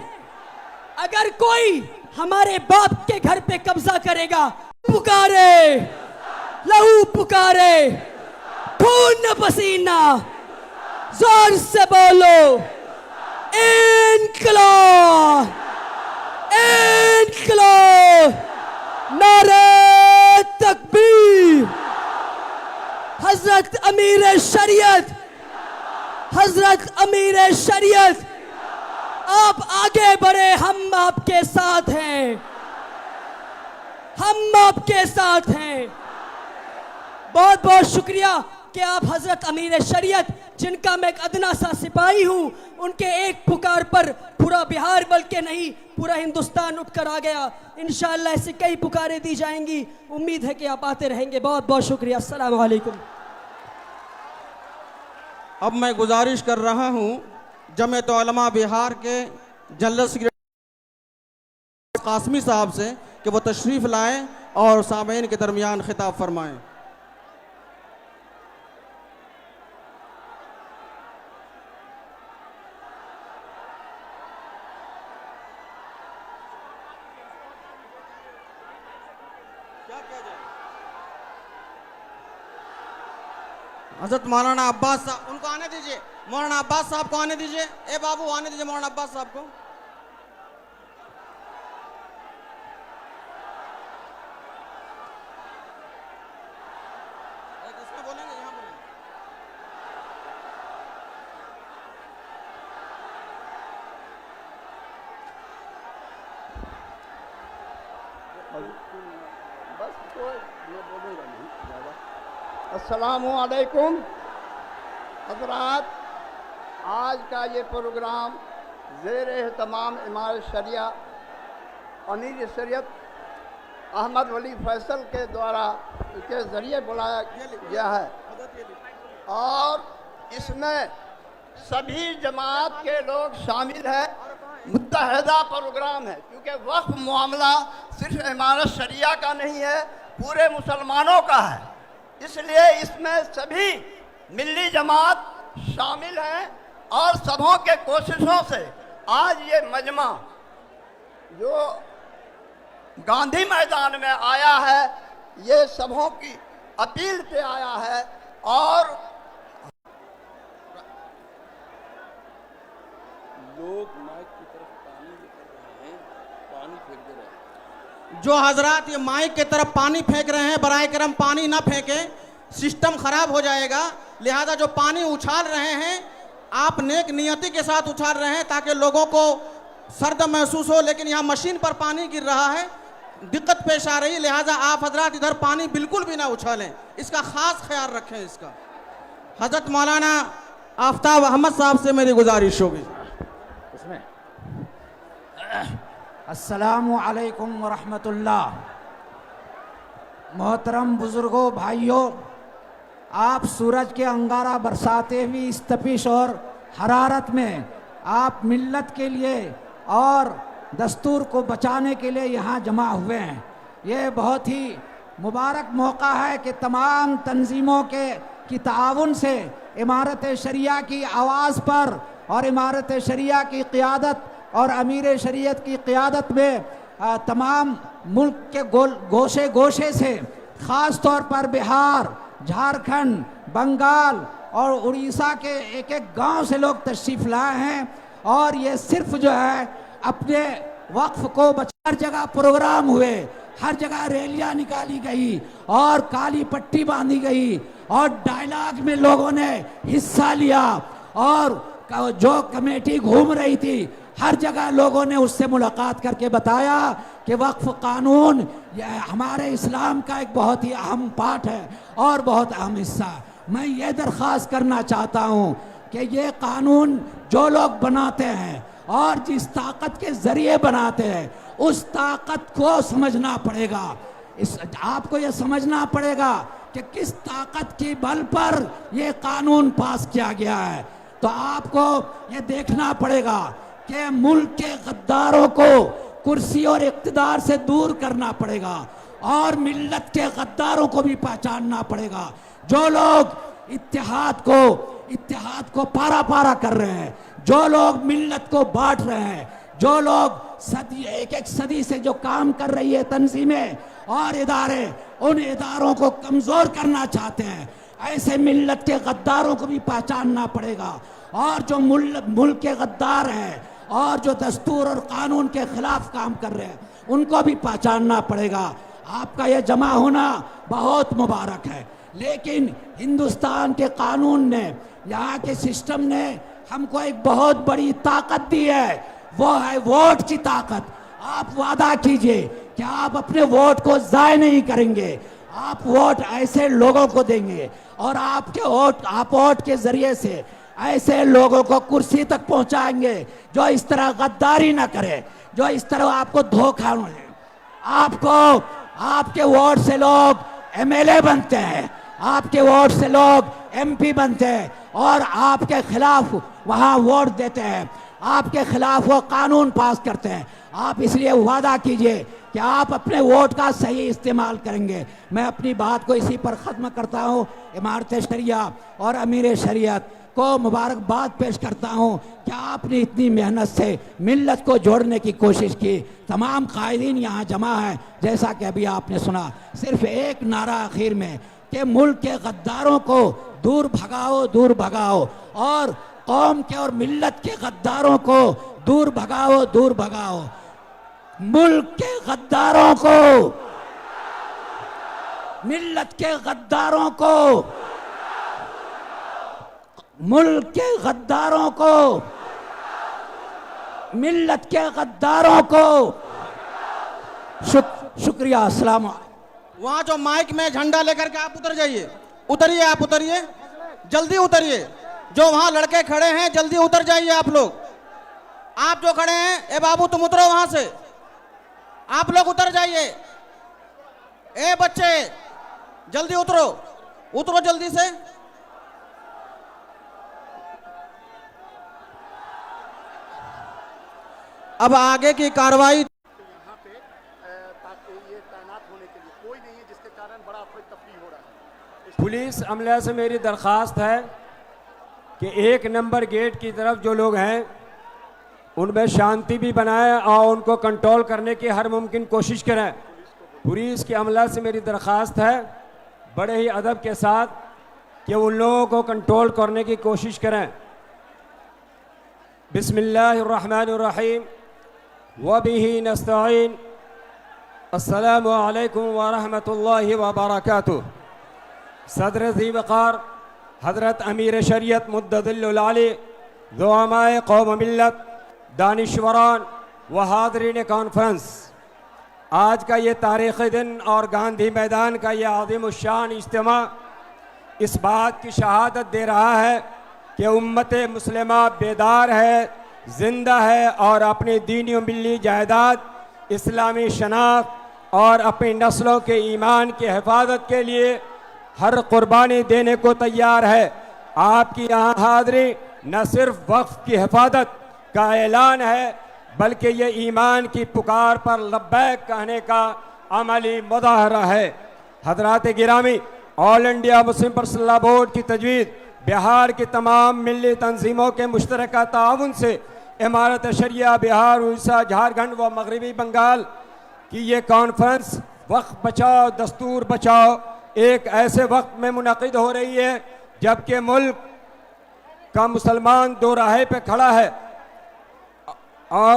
अगर कोई हमारे बाप के घर पे कब्जा करेगा, पुकारे, लहू पुकारे, खून पसीना, जोर से बोलो, इनकलाब, इनकलाब, नारे तकबीर। हजरत अमीर शरीयत, आप आगे बढ़े, हम आपके साथ हैं। बहुत बहुत शुक्रिया कि आप हजरत अमीर शरीयत, जिनका मैं एक अदना सा सिपाही हूं, उनके एक पुकार पर पूरा बिहार बल्कि नहीं पूरा हिंदुस्तान उठकर आ गया। इंशाअल्लाह ऐसी कई पुकारें दी जाएंगी। उम्मीद है कि आप आते रहेंगे। बहुत बहुत शुक्रिया। अस्सलाम वालेकुम। अब मैं गुजारिश कर रहा हूं जमीयत उलमा बिहार के जनरल सेक्रेटरी कासमी साहब से कि वो तशरीफ लाएं और सामीन के दरमियान खिताब फरमाएं। हजरत मौलाना अब्बास साहब, उनको आने दीजिए। मौलाना अब्बास साहब को आने दीजिए। ए बाबू, आने दीजिए मौलाना अब्बास साहब को। इसमें बोलेंगे, यहाँ बोलेंगे। बस तो ये बोलेगा नहीं। अस्सलामुअलैकुम हज़रात, आज का ये प्रोग्राम ज़ेर एहतमाम इमारत शरिया अमीर शरीयत अहमद वली फैसल के द्वारा के ज़रिए बुलाया गया है और इसमें सभी जमात के लोग शामिल हैं। मुत्तहदा प्रोग्राम है क्योंकि वक्फ मामला सिर्फ इमारत शरिया का नहीं है, पूरे मुसलमानों का है, इसलिए इसमें सभी मिल्ली जमात शामिल हैं और सबों के कोशिशों से आज ये मजमा जो गांधी मैदान में आया है, ये सबों की अपील पे आया है और लोग माइक की तरफ पानी लेकर रहे हैं, पानी फेंक दे रहे हैं। जो हजरात ये माइक की तरफ पानी फेंक रहे हैं, बराए करम पानी ना फेंकें, सिस्टम खराब हो जाएगा। लिहाजा जो पानी उछाल रहे हैं आप नेक नियति के साथ उछाल रहे हैं ताकि लोगों को सर्द महसूस हो, लेकिन यहाँ मशीन पर पानी गिर रहा है, दिक्कत पेश आ रही है। लिहाजा आप हजरात इधर पानी बिल्कुल भी ना उछालें, इसका खास ख्याल रखें इसका। हजरत मौलाना आफ्ताब अहमद साहब से मेरी गुजारिश होगी। अस्सलामु अलैकुम व रहमतुल्लाह। मोहतरम बुजुर्गों, भाइयों, आप सूरज के अंगारा बरसाते हुए इस तपिश और हरारत में आप मिल्लत के लिए और दस्तूर को बचाने के लिए यहाँ जमा हुए हैं। ये बहुत ही मुबारक मौका है कि तमाम तंजीमों की ताउन से इमारत शरिया की आवाज़ पर और इमारत शरिया की क़ियादत और अमीर शरीयत की क़ियादत में तमाम मुल्क के गोशे गोशे से ख़ास तौर पर बिहार, झारखंड, बंगाल और उड़ीसा के एक एक गांव से लोग तशरीफ़ लाए हैं और ये सिर्फ जो है अपने वक्फ को हर जगह प्रोग्राम हुए, हर जगह रैलियां निकाली गई और काली पट्टी बांधी गई और डायलॉग में लोगों ने हिस्सा लिया और जो कमेटी घूम रही थी हर जगह लोगों ने उससे मुलाकात करके बताया कि वक्फ कानून हमारे इस्लाम का एक बहुत ही अहम पार्ट है और बहुत अहम हिस्सा। मैं ये दरख्वास्त करना चाहता हूँ कि ये कानून जो लोग बनाते हैं और जिस ताकत के ज़रिए बनाते हैं उस ताकत को समझना पड़ेगा। आपको ये समझना पड़ेगा कि किस ताकत के बल पर ये कानून पास किया गया है। तो आपको ये देखना पड़ेगा कि मुल्क के गद्दारों को कुर्सी और इक़्तिदार से दूर करना पड़ेगा और मिल्लत के गद्दारों को भी पहचानना पड़ेगा। जो लोग इत्तेहाद को पारा पारा कर रहे हैं, जो लोग मिल्लत को बांट रहे हैं, जो लोग एक एक सदी से जो काम कर रही है तंजीमें और इदारे, उन इदारों को कमज़ोर करना चाहते हैं, ऐसे मिल्लत के गद्दारों को भी पहचानना पड़ेगा। और जो मुल्क के गद्दार हैं और जो दस्तूर और कानून के खिलाफ काम कर रहे हैं उनको भी पहचानना पड़ेगा। आपका यह जमा होना बहुत मुबारक है, लेकिन हिंदुस्तान के कानून ने, यहाँ के सिस्टम ने हमको एक बहुत बड़ी ताकत दी है, वो है वोट की ताकत। आप वादा कीजिए कि आप अपने वोट को ज़ाय नहीं करेंगे, आप वोट ऐसे लोगों को देंगे और आप वोट के जरिए से ऐसे लोगों को कुर्सी तक पहुंचाएंगे जो इस तरह गद्दारी ना करे, जो इस तरह आपको धोखा न दे। आपके वोट से लोग एमएलए बनते हैं, आपके वोट से लोग एमपी बनते हैं और आपके खिलाफ वहां वोट देते हैं, आपके खिलाफ वो कानून पास करते हैं। आप इसलिए वादा कीजिए कि आप अपने वोट का सही इस्तेमाल करेंगे। मैं अपनी बात को इसी पर ख़त्म करता हूँ। इमारत शरिया और अमीर शरीयत को मुबारकबाद पेश करता हूँ कि आपने इतनी मेहनत से मिल्लत को जोड़ने की कोशिश की। तमाम कायदीन यहाँ जमा है, जैसा कि अभी आपने सुना। सिर्फ एक नारा आखिर में कि मुल्क के गद्दारों को दूर भगाओ, दूर भगाओ, और कौम के और मिल्लत के गद्दारों को दूर भगाओ, दूर भगाओ। मुल्क के गद्दारों को, मिल्लत के गद्दारों को, मुल्क के गद्दारों को, मिल्लत के गद्दारों को शुक्रिया। अस्सलाम। वहाँ जो माइक में झंडा लेकर के आप उतर जाइए। उतरिए, आप उतरिए, जल्दी उतरिए। जो वहां लड़के खड़े हैं जल्दी उतर जाइए आप लोग। आप जो खड़े हैं, ए बाबू तुम उतरो वहां से, आप लोग उतर जाइए। ए बच्चे जल्दी उतरो, उतरो जल्दी से। अब आगे की कार्रवाई पुलिस अमले से मेरी दरख्वास्त है कि 1 नंबर गेट की तरफ जो लोग हैं उनमें शांति भी बनाएं और उनको कंट्रोल करने की हर मुमकिन कोशिश करें। पुलिस के अमला से मेरी दरख्वास्त है बड़े ही अदब के साथ कि उन लोगों को कंट्रोल करने की कोशिश करें। बिस्मिल्लाहिर्रहमानिर्रहीम व बिही नस्तईन। अस्सलामु अलैकुम व रहमतुल्लाहि व बरकातुहू। सदर ज़ी वक़ार हज़रत अमीर शरीयत मुद्ददिल आली, दुआमाए कौम मिल्लत, दानिश्वरान व हाज़रीन कॉन्फ्रेंस, आज का ये तारीख़ी दिन और गांधी मैदान का ये आज़िमुश्शान इज्तिमा इस बात की शहादत दे रहा है कि उम्मत मुस्लिमा बेदार है, जिंदा है और अपनी दीनी व मिल्ली जायदाद, इस्लामी शनाख्त और अपनी नस्लों के ईमान की हिफाजत के लिए हर कुर्बानी देने को तैयार है। आपकी यहाँ हाज़री न सिर्फ वक्फ की हिफाजत का ऐलान है बल्कि ये ईमान की पुकार पर लब्बैक कहने का अमली मुज़ाहरा है। हज़रात गिरामी, all India Muslim personal board की तजवीज़ बिहार की तमाम मिली तंजीमों के मुश्तरका ताउन से इमारत शरिया बिहार, उड़ीसा, झारखंड व मगरबी बंगाल की ये कॉन्फ्रेंस वक्फ बचाओ दस्तूर बचाओ एक ऐसे वक्त में मुनक़िद हो रही है जबकि मुल्क का मुसलमान दो राहे पे खड़ा है और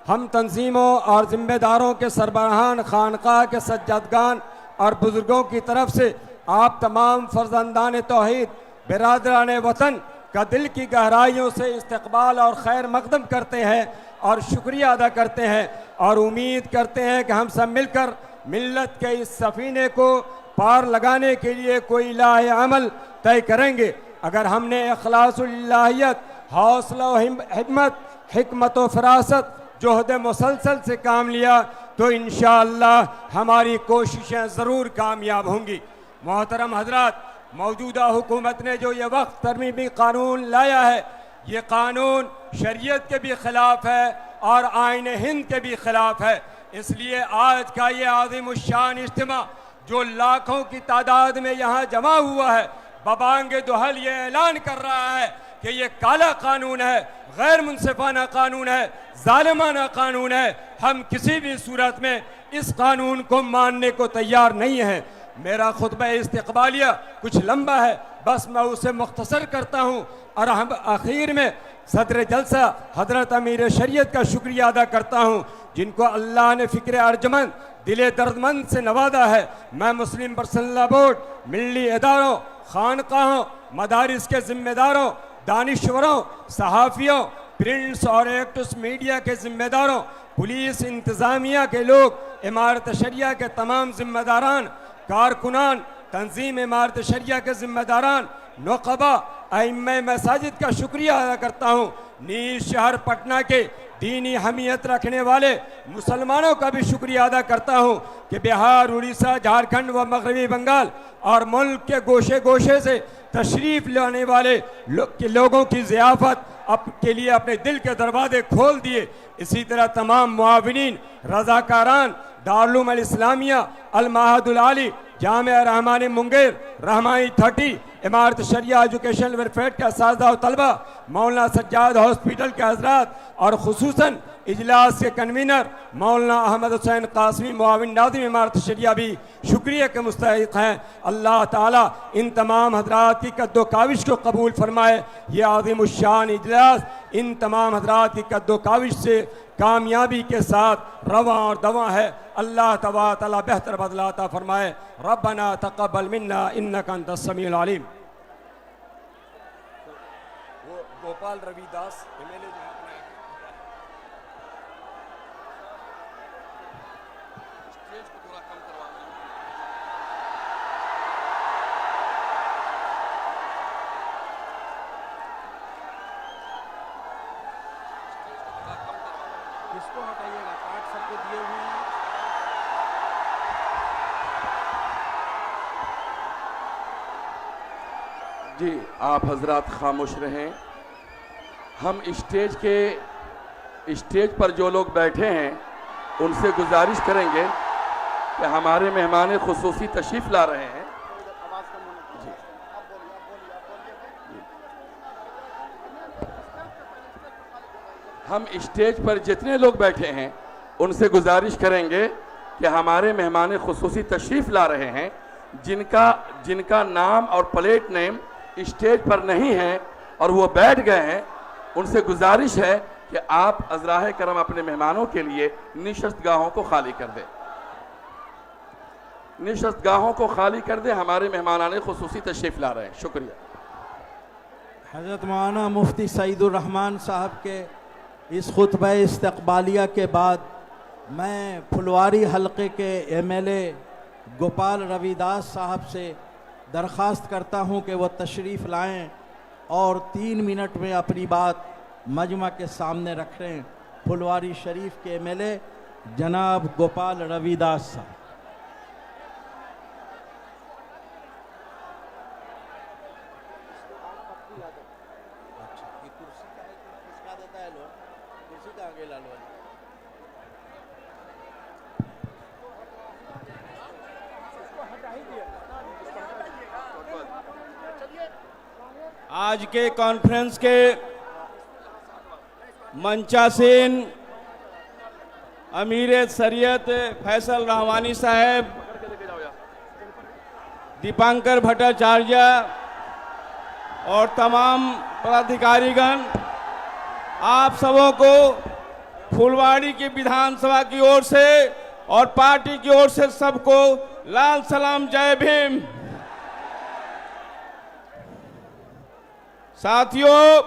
हम तंजीमों और ज़िम्मेदारों के सरबराहान, खानक़ाह के सज्जादगान और बुज़ुर्गों की तरफ से आप तमाम फ़र्ज़ंदान तौहीद, बिरादरान वतन का दिल की गहराइयों से इस्तक़बाल और खैर मक़दम करते हैं और शुक्रिया अदा करते हैं और उम्मीद करते हैं कि हम सब मिलकर मिल्लत के इस सफ़ीने को पार लगाने के लिए कोई लाहे अमल तय करेंगे। अगर हमने इखलासुल्लाहियत, हौसला व हिम्मत, हिकमत व फरासत, जोहद मुसलसल से काम लिया तो इंशाअल्लाह हमारी कोशिशें ज़रूर कामयाब होंगी। मोहतरम हजरात, मौजूदा हुकूमत ने जो ये वक्त तरमीमी कानून लाया है, ये कानून शरीयत के भी ख़िलाफ़ है और आइन हिंद के भी ख़िलाफ़ है। इसलिए आज का ये आज़िमुश्शान इज्तिमा जो लाखों की तादाद में यहाँ जमा हुआ है, बबांगे दुहल ये ऐलान कर रहा है कि ये काला कानून है, गैर मुनसिफाना कानून है, जालिमाना कानून है। हम किसी भी सूरत में इस कानून को मानने को तैयार नहीं हैं। मेरा खुतबा इस्तक़बालिया कुछ लंबा है, बस मैं उसे मुख्तसर करता हूँ और हम आखिर में सदर जलसा हज़रत अमीर शरीयत का शुक्रिया अदा करता हूँ जिनको अल्लाह ने फ़िक्र अर्जमंद, दिले दर्दमंद से नवाजा है। मैं मुस्लिम पर्सनल बोर्ड, मिली इदारों, खानकाहों, मदारिस के ज़िम्मेदारों, दानिश्वरों, सहाफ़ियों, प्रिंट्स और इलेक्ट्रॉनिक्स मीडिया के ज़िम्मेदारों, पुलिस इंतज़ामिया के लोग, इमारत शरिया के तमाम ज़िम्मेदारान, कारकुनान, तंजीम इमारत शरिया के ज़िम्मेदारान, नुक़बा, अइम्मे मसाजिद का शुक्रिया अदा करता हूँ। नीज शहर पटना के दीनी हमीयत रखने वाले मुसलमानों का भी शुक्रिया अदा करता हूँ कि बिहार, उड़ीसा, झारखंड व मगरबी बंगाल और मुल्क के गोशे गोशे से तशरीफ़ लाने वाले लोगों की ज़ियाफ़त के लिए अपने दिल के दरवाजे खोल दिए। इसी तरह तमाम मुआविनीन, रज़ाकारान, दारुल अल इस्लामिया, अल माहदुल आली, जामिया रहमानी मुंगेर, रहमानी 30, इमारत शरिया एजुकेशन वेलफेयर के असातिज़ा व तलबा, मौलाना सज्जाद हॉस्पिटल के हज़रात और खुसूसन इजलास के कन्वीनर मौलाना अहमद हुसैन कासमी, मुआविन नाज़िम इमारत शरिया भी शुक्रिया के मुस्तहिक़ हैं। अल्लाह ताला इन तमाम हज़रात की कद्दो काविश को कबूल फरमाए। ये आज़िमुश्शान इजलास इन तमाम हज़रात की कद्दो काविश से कामयाबी के साथ रवा और दवा है। अल्लाह तबारक व तआला बेहतर बदला अता फरमाए। रब्बना तक़ब्बल मिन्ना इन्नका अंतस समीउल अलीम। गोपाल रविदास एमएलए जो इसको हटाइएगा, कार्ड सबको दिए हुए हैं। जी आप हजरात खामोश रहें। हम स्टेज पर जो लोग बैठे हैं उनसे गुजारिश करेंगे कि हमारे मेहमान खुसूसी तशरीफ़ ला रहे हैं। जी हम स्टेज पर जितने लोग बैठे हैं उनसे गुजारिश करेंगे कि हमारे मेहमान खुसूसी तशरीफ़ ला रहे हैं, जिनका नाम और प्लेट नेम स्टेज पर नहीं है और वो बैठ गए हैं, उनसे गुजारिश है कि आप अज़राए करम अपने मेहमानों के लिए निशस्तगाहों को खाली कर दें। निशस्तगाहों को खाली कर दें, हमारे मेहमानाने खुसूसी तशरीफ़ ला रहे हैं। शुक्रिया। हज़रत मौलाना मुफ्ती सईदुर रहमान साहब के इस खुतबा इस्तक़बालिया के बाद मैं फुलवारी हलक़े के MLA गोपाल रविदास साहब से दरख्वास्त करता हूं कि वो तशरीफ़ लाएं और 3 मिनट में अपनी बात मजमा के सामने रखें। फुलवारी शरीफ के MLA जनाब गोपाल रविदास साहब। आज के कॉन्फ्रेंस के मंचासीन अमीर शरीयत फैसल रहमानी साहब, दीपांकर भट्टाचार्य और तमाम पदाधिकारीगण, आप सबों को फुलवाड़ी की विधानसभा की ओर से और पार्टी की ओर से सबको लाल सलाम, जय भीम। साथियों,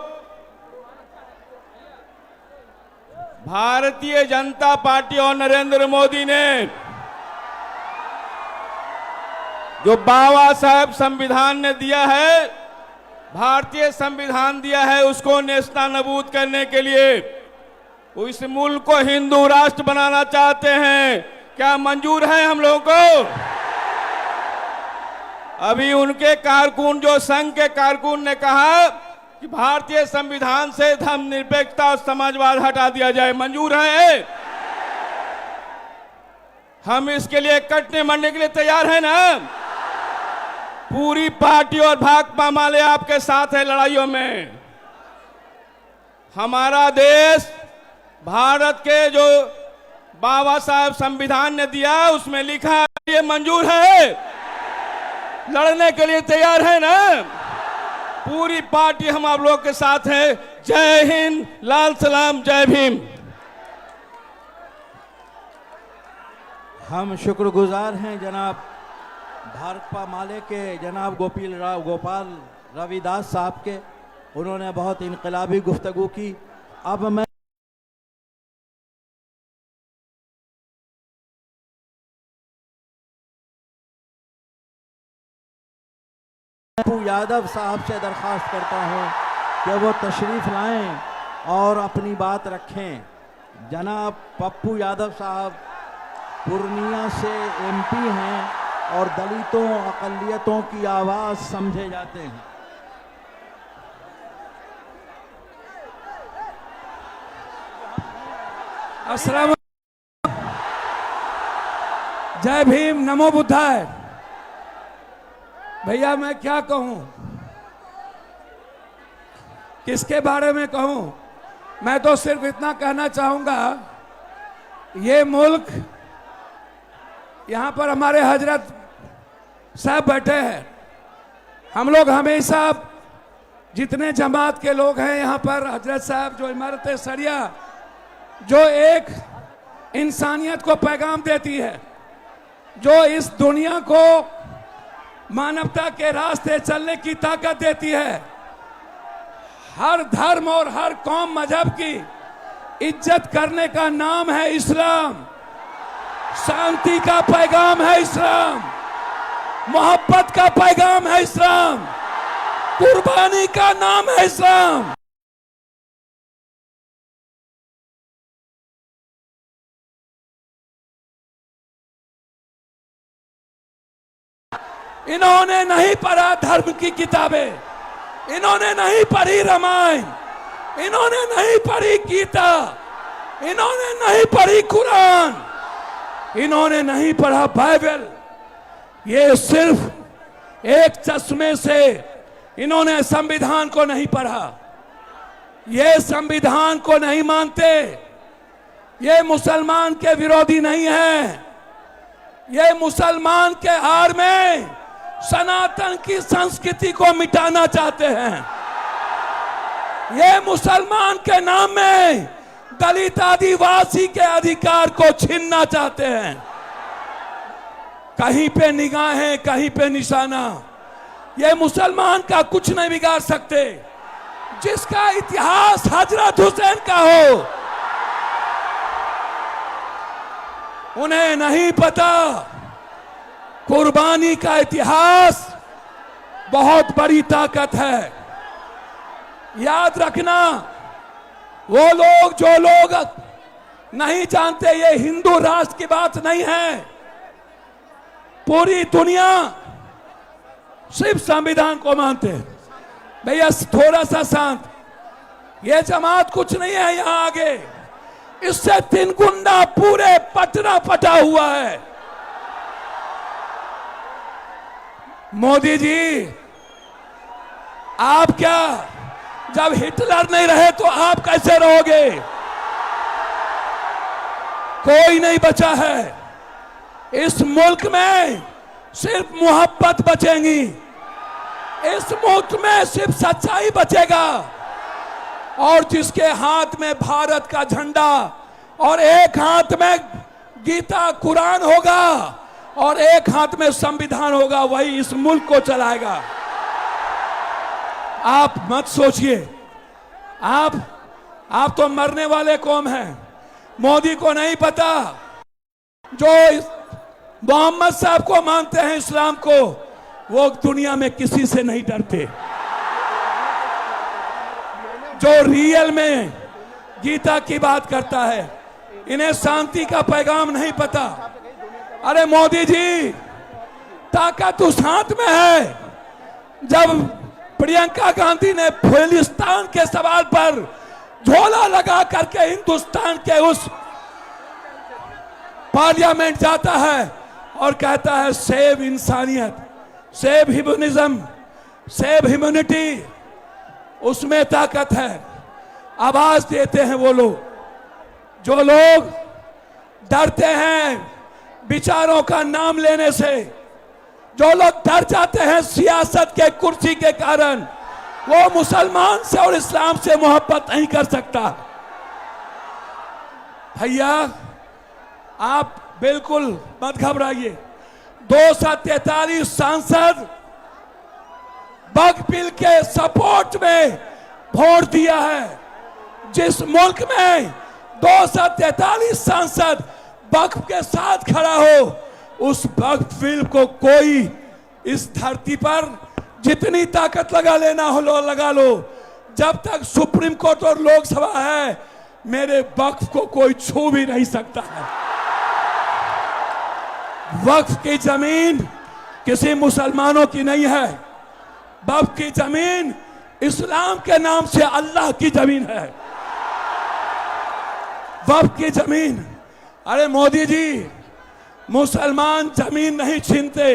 भारतीय जनता पार्टी और नरेंद्र मोदी ने जो बाबा साहब संविधान ने दिया है, भारतीय संविधान दिया है, उसको नेस्तनाबूद करने के लिए इस मुल्क को हिंदू राष्ट्र बनाना चाहते हैं। क्या मंजूर है हम लोगों को? अभी उनके कारकुन, जो संघ के कारकुन ने कहा कि भारतीय संविधान से धर्मनिरपेक्षता और समाजवाद हटा दिया जाए, मंजूर है? हम इसके लिए कटने मरने के लिए तैयार हैं ना? पूरी पार्टी और भाकपा माले आपके साथ है लड़ाइयों में। हमारा देश, भारत के जो बाबा साहब संविधान ने दिया, उसमें लिखा है, ये मंजूर है? लड़ने के लिए तैयार है ना? पूरी पार्टी हम आप लोग के साथ है। जय हिंद, लाल सलाम, जय भीम। हम शुक्रगुजार हैं जनाब भाकपा माले के जनाब गोपाल रविदास साहब के। उन्होंने बहुत इनकलाबी गुफ्तगू की। अब मैं पप्पू यादव साहब से दरख्वास्त करता हूं कि वो तशरीफ़ लाएं और अपनी बात रखें। जनाब पप्पू यादव साहब पूर्णिया से MP हैं और दलितों, अक़लियतों की आवाज़ समझे जाते हैं। अस्सलाम, जय भीम, नमो बुद्धाय। भैया मैं क्या कहूं, किसके बारे में कहूं? मैं तो सिर्फ इतना कहना चाहूंगा, ये मुल्क, यहां पर हमारे हजरत साहब बैठे हैं। हम लोग हमेशा, जितने जमात के लोग हैं यहाँ पर, हजरत साहब जो इमारत सरिया जो एक इंसानियत को पैगाम देती है, जो इस दुनिया को मानवता के रास्ते चलने की ताकत देती है, हर धर्म और हर कौम मजहब की इज्जत करने का नाम है इस्लाम। शांति का पैगाम है इस्लाम, मोहब्बत का पैगाम है इस्लाम, कुर्बानी का नाम है इस्लाम। इन्होंने नहीं पढ़ा धर्म की किताबें, इन्होंने नहीं पढ़ी रामायण, इन्होंने नहीं पढ़ी गीता, इन्होंने नहीं पढ़ी कुरान, इन्होंने नहीं पढ़ा बाइबल। ये सिर्फ एक चश्मे से इन्होंने संविधान को नहीं पढ़ा, ये संविधान को नहीं मानते, ये मुसलमान के विरोधी नहीं है, ये मुसलमान के आड़ में सनातन की संस्कृति को मिटाना चाहते हैं, ये मुसलमान के नाम में दलित आदिवासी के अधिकार को छीनना चाहते हैं। कहीं पे निगाहें, कहीं पे निशाना, ये मुसलमान का कुछ नहीं बिगाड़ सकते। जिसका इतिहास हजरत हुसैन का हो, उन्हें नहीं पता कुर्बानी का इतिहास बहुत बड़ी ताकत है। याद रखना, वो लोग जो लोग नहीं जानते, ये हिंदू राष्ट्र की बात नहीं है। पूरी दुनिया सिर्फ संविधान को मानते हैं। भैया थोड़ा सा शांत, ये जमात कुछ नहीं है यहां आगे, इससे 3 गुना पूरे पटना पटा हुआ है। मोदी जी, आप क्या, जब हिटलर नहीं रहे तो आप कैसे रहोगे? कोई नहीं बचा है। इस मुल्क में सिर्फ मोहब्बत बचेगी, इस मुल्क में सिर्फ सच्चाई बचेगा। और जिसके हाथ में भारत का झंडा और एक हाथ में गीता कुरान होगा और एक हाथ में संविधान होगा, वही इस मुल्क को चलाएगा। आप मत सोचिए, आप तो मरने वाले कौम हैं। मोदी को नहीं पता, जो मोहम्मद साहब को मानते हैं, इस्लाम को, वो दुनिया में किसी से नहीं डरते। जो रियल में गीता की बात करता है, इन्हें शांति का पैगाम नहीं पता। अरे मोदी जी, ताकत उस हाथ में है। जब प्रियंका गांधी ने फिलिस्तीन के सवाल पर झोला लगा करके हिंदुस्तान के उस पार्लियामेंट जाता है और कहता है सेव इंसानियत, सेव ह्यूमनिज्म, सेव ह्यूमैनिटी, उसमें ताकत है। आवाज देते हैं वो लोग, जो लोग डरते हैं विचारों का नाम लेने से, जो लोग डर जाते हैं सियासत के कुर्सी के कारण, वो मुसलमान से और इस्लाम से मोहब्बत नहीं कर सकता। भैया आप बिल्कुल मत घबराइए। 243 सांसद वक्फ बिल के सपोर्ट में वोट दिया है। जिस मुल्क में 243 सांसद वक्फ के साथ खड़ा हो, उस वक्फ बिल को कोई इस धरती पर जितनी ताकत लगा लेना हो लगा लो। जब तक सुप्रीम कोर्ट और लोकसभा है, मेरे वक्फ को कोई छू भी नहीं सकता है। वक्फ की जमीन किसी मुसलमानों की नहीं है, वक्फ की जमीन इस्लाम के नाम से अल्लाह की जमीन है। वक्फ की जमीन, अरे मोदी जी, मुसलमान जमीन नहीं छीनते।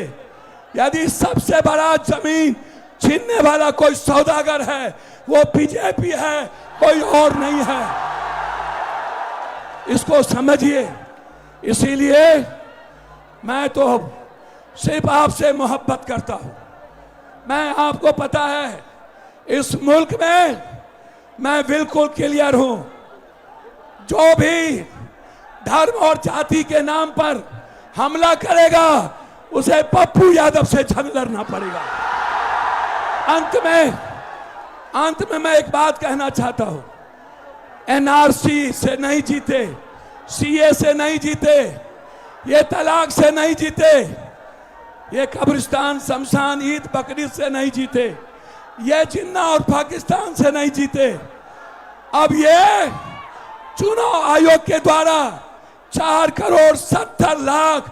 यदि सबसे बड़ा जमीन छीनने वाला कोई सौदागर है, वो बीजेपी है, कोई और नहीं है। इसको समझिए। इसीलिए मैं तो सिर्फ आपसे मोहब्बत करता हूं। मैं, आपको पता है, इस मुल्क में मैं बिल्कुल क्लियर हूं। जो भी धर्म और जाति के नाम पर हमला करेगा, उसे पप्पू यादव से जंग लड़ना पड़ेगा। अंत में मैं एक बात कहना चाहता हूं। एनआरसी से नहीं जीते, सीए से नहीं जीते, ये तलाक से नहीं जीते, ये कब्रिस्तान, शमशान, ईद बकरीद से नहीं जीते, ये जिन्ना और पाकिस्तान से नहीं जीते। अब ये चुनाव आयोग के द्वारा 4 करोड़ 70 लाख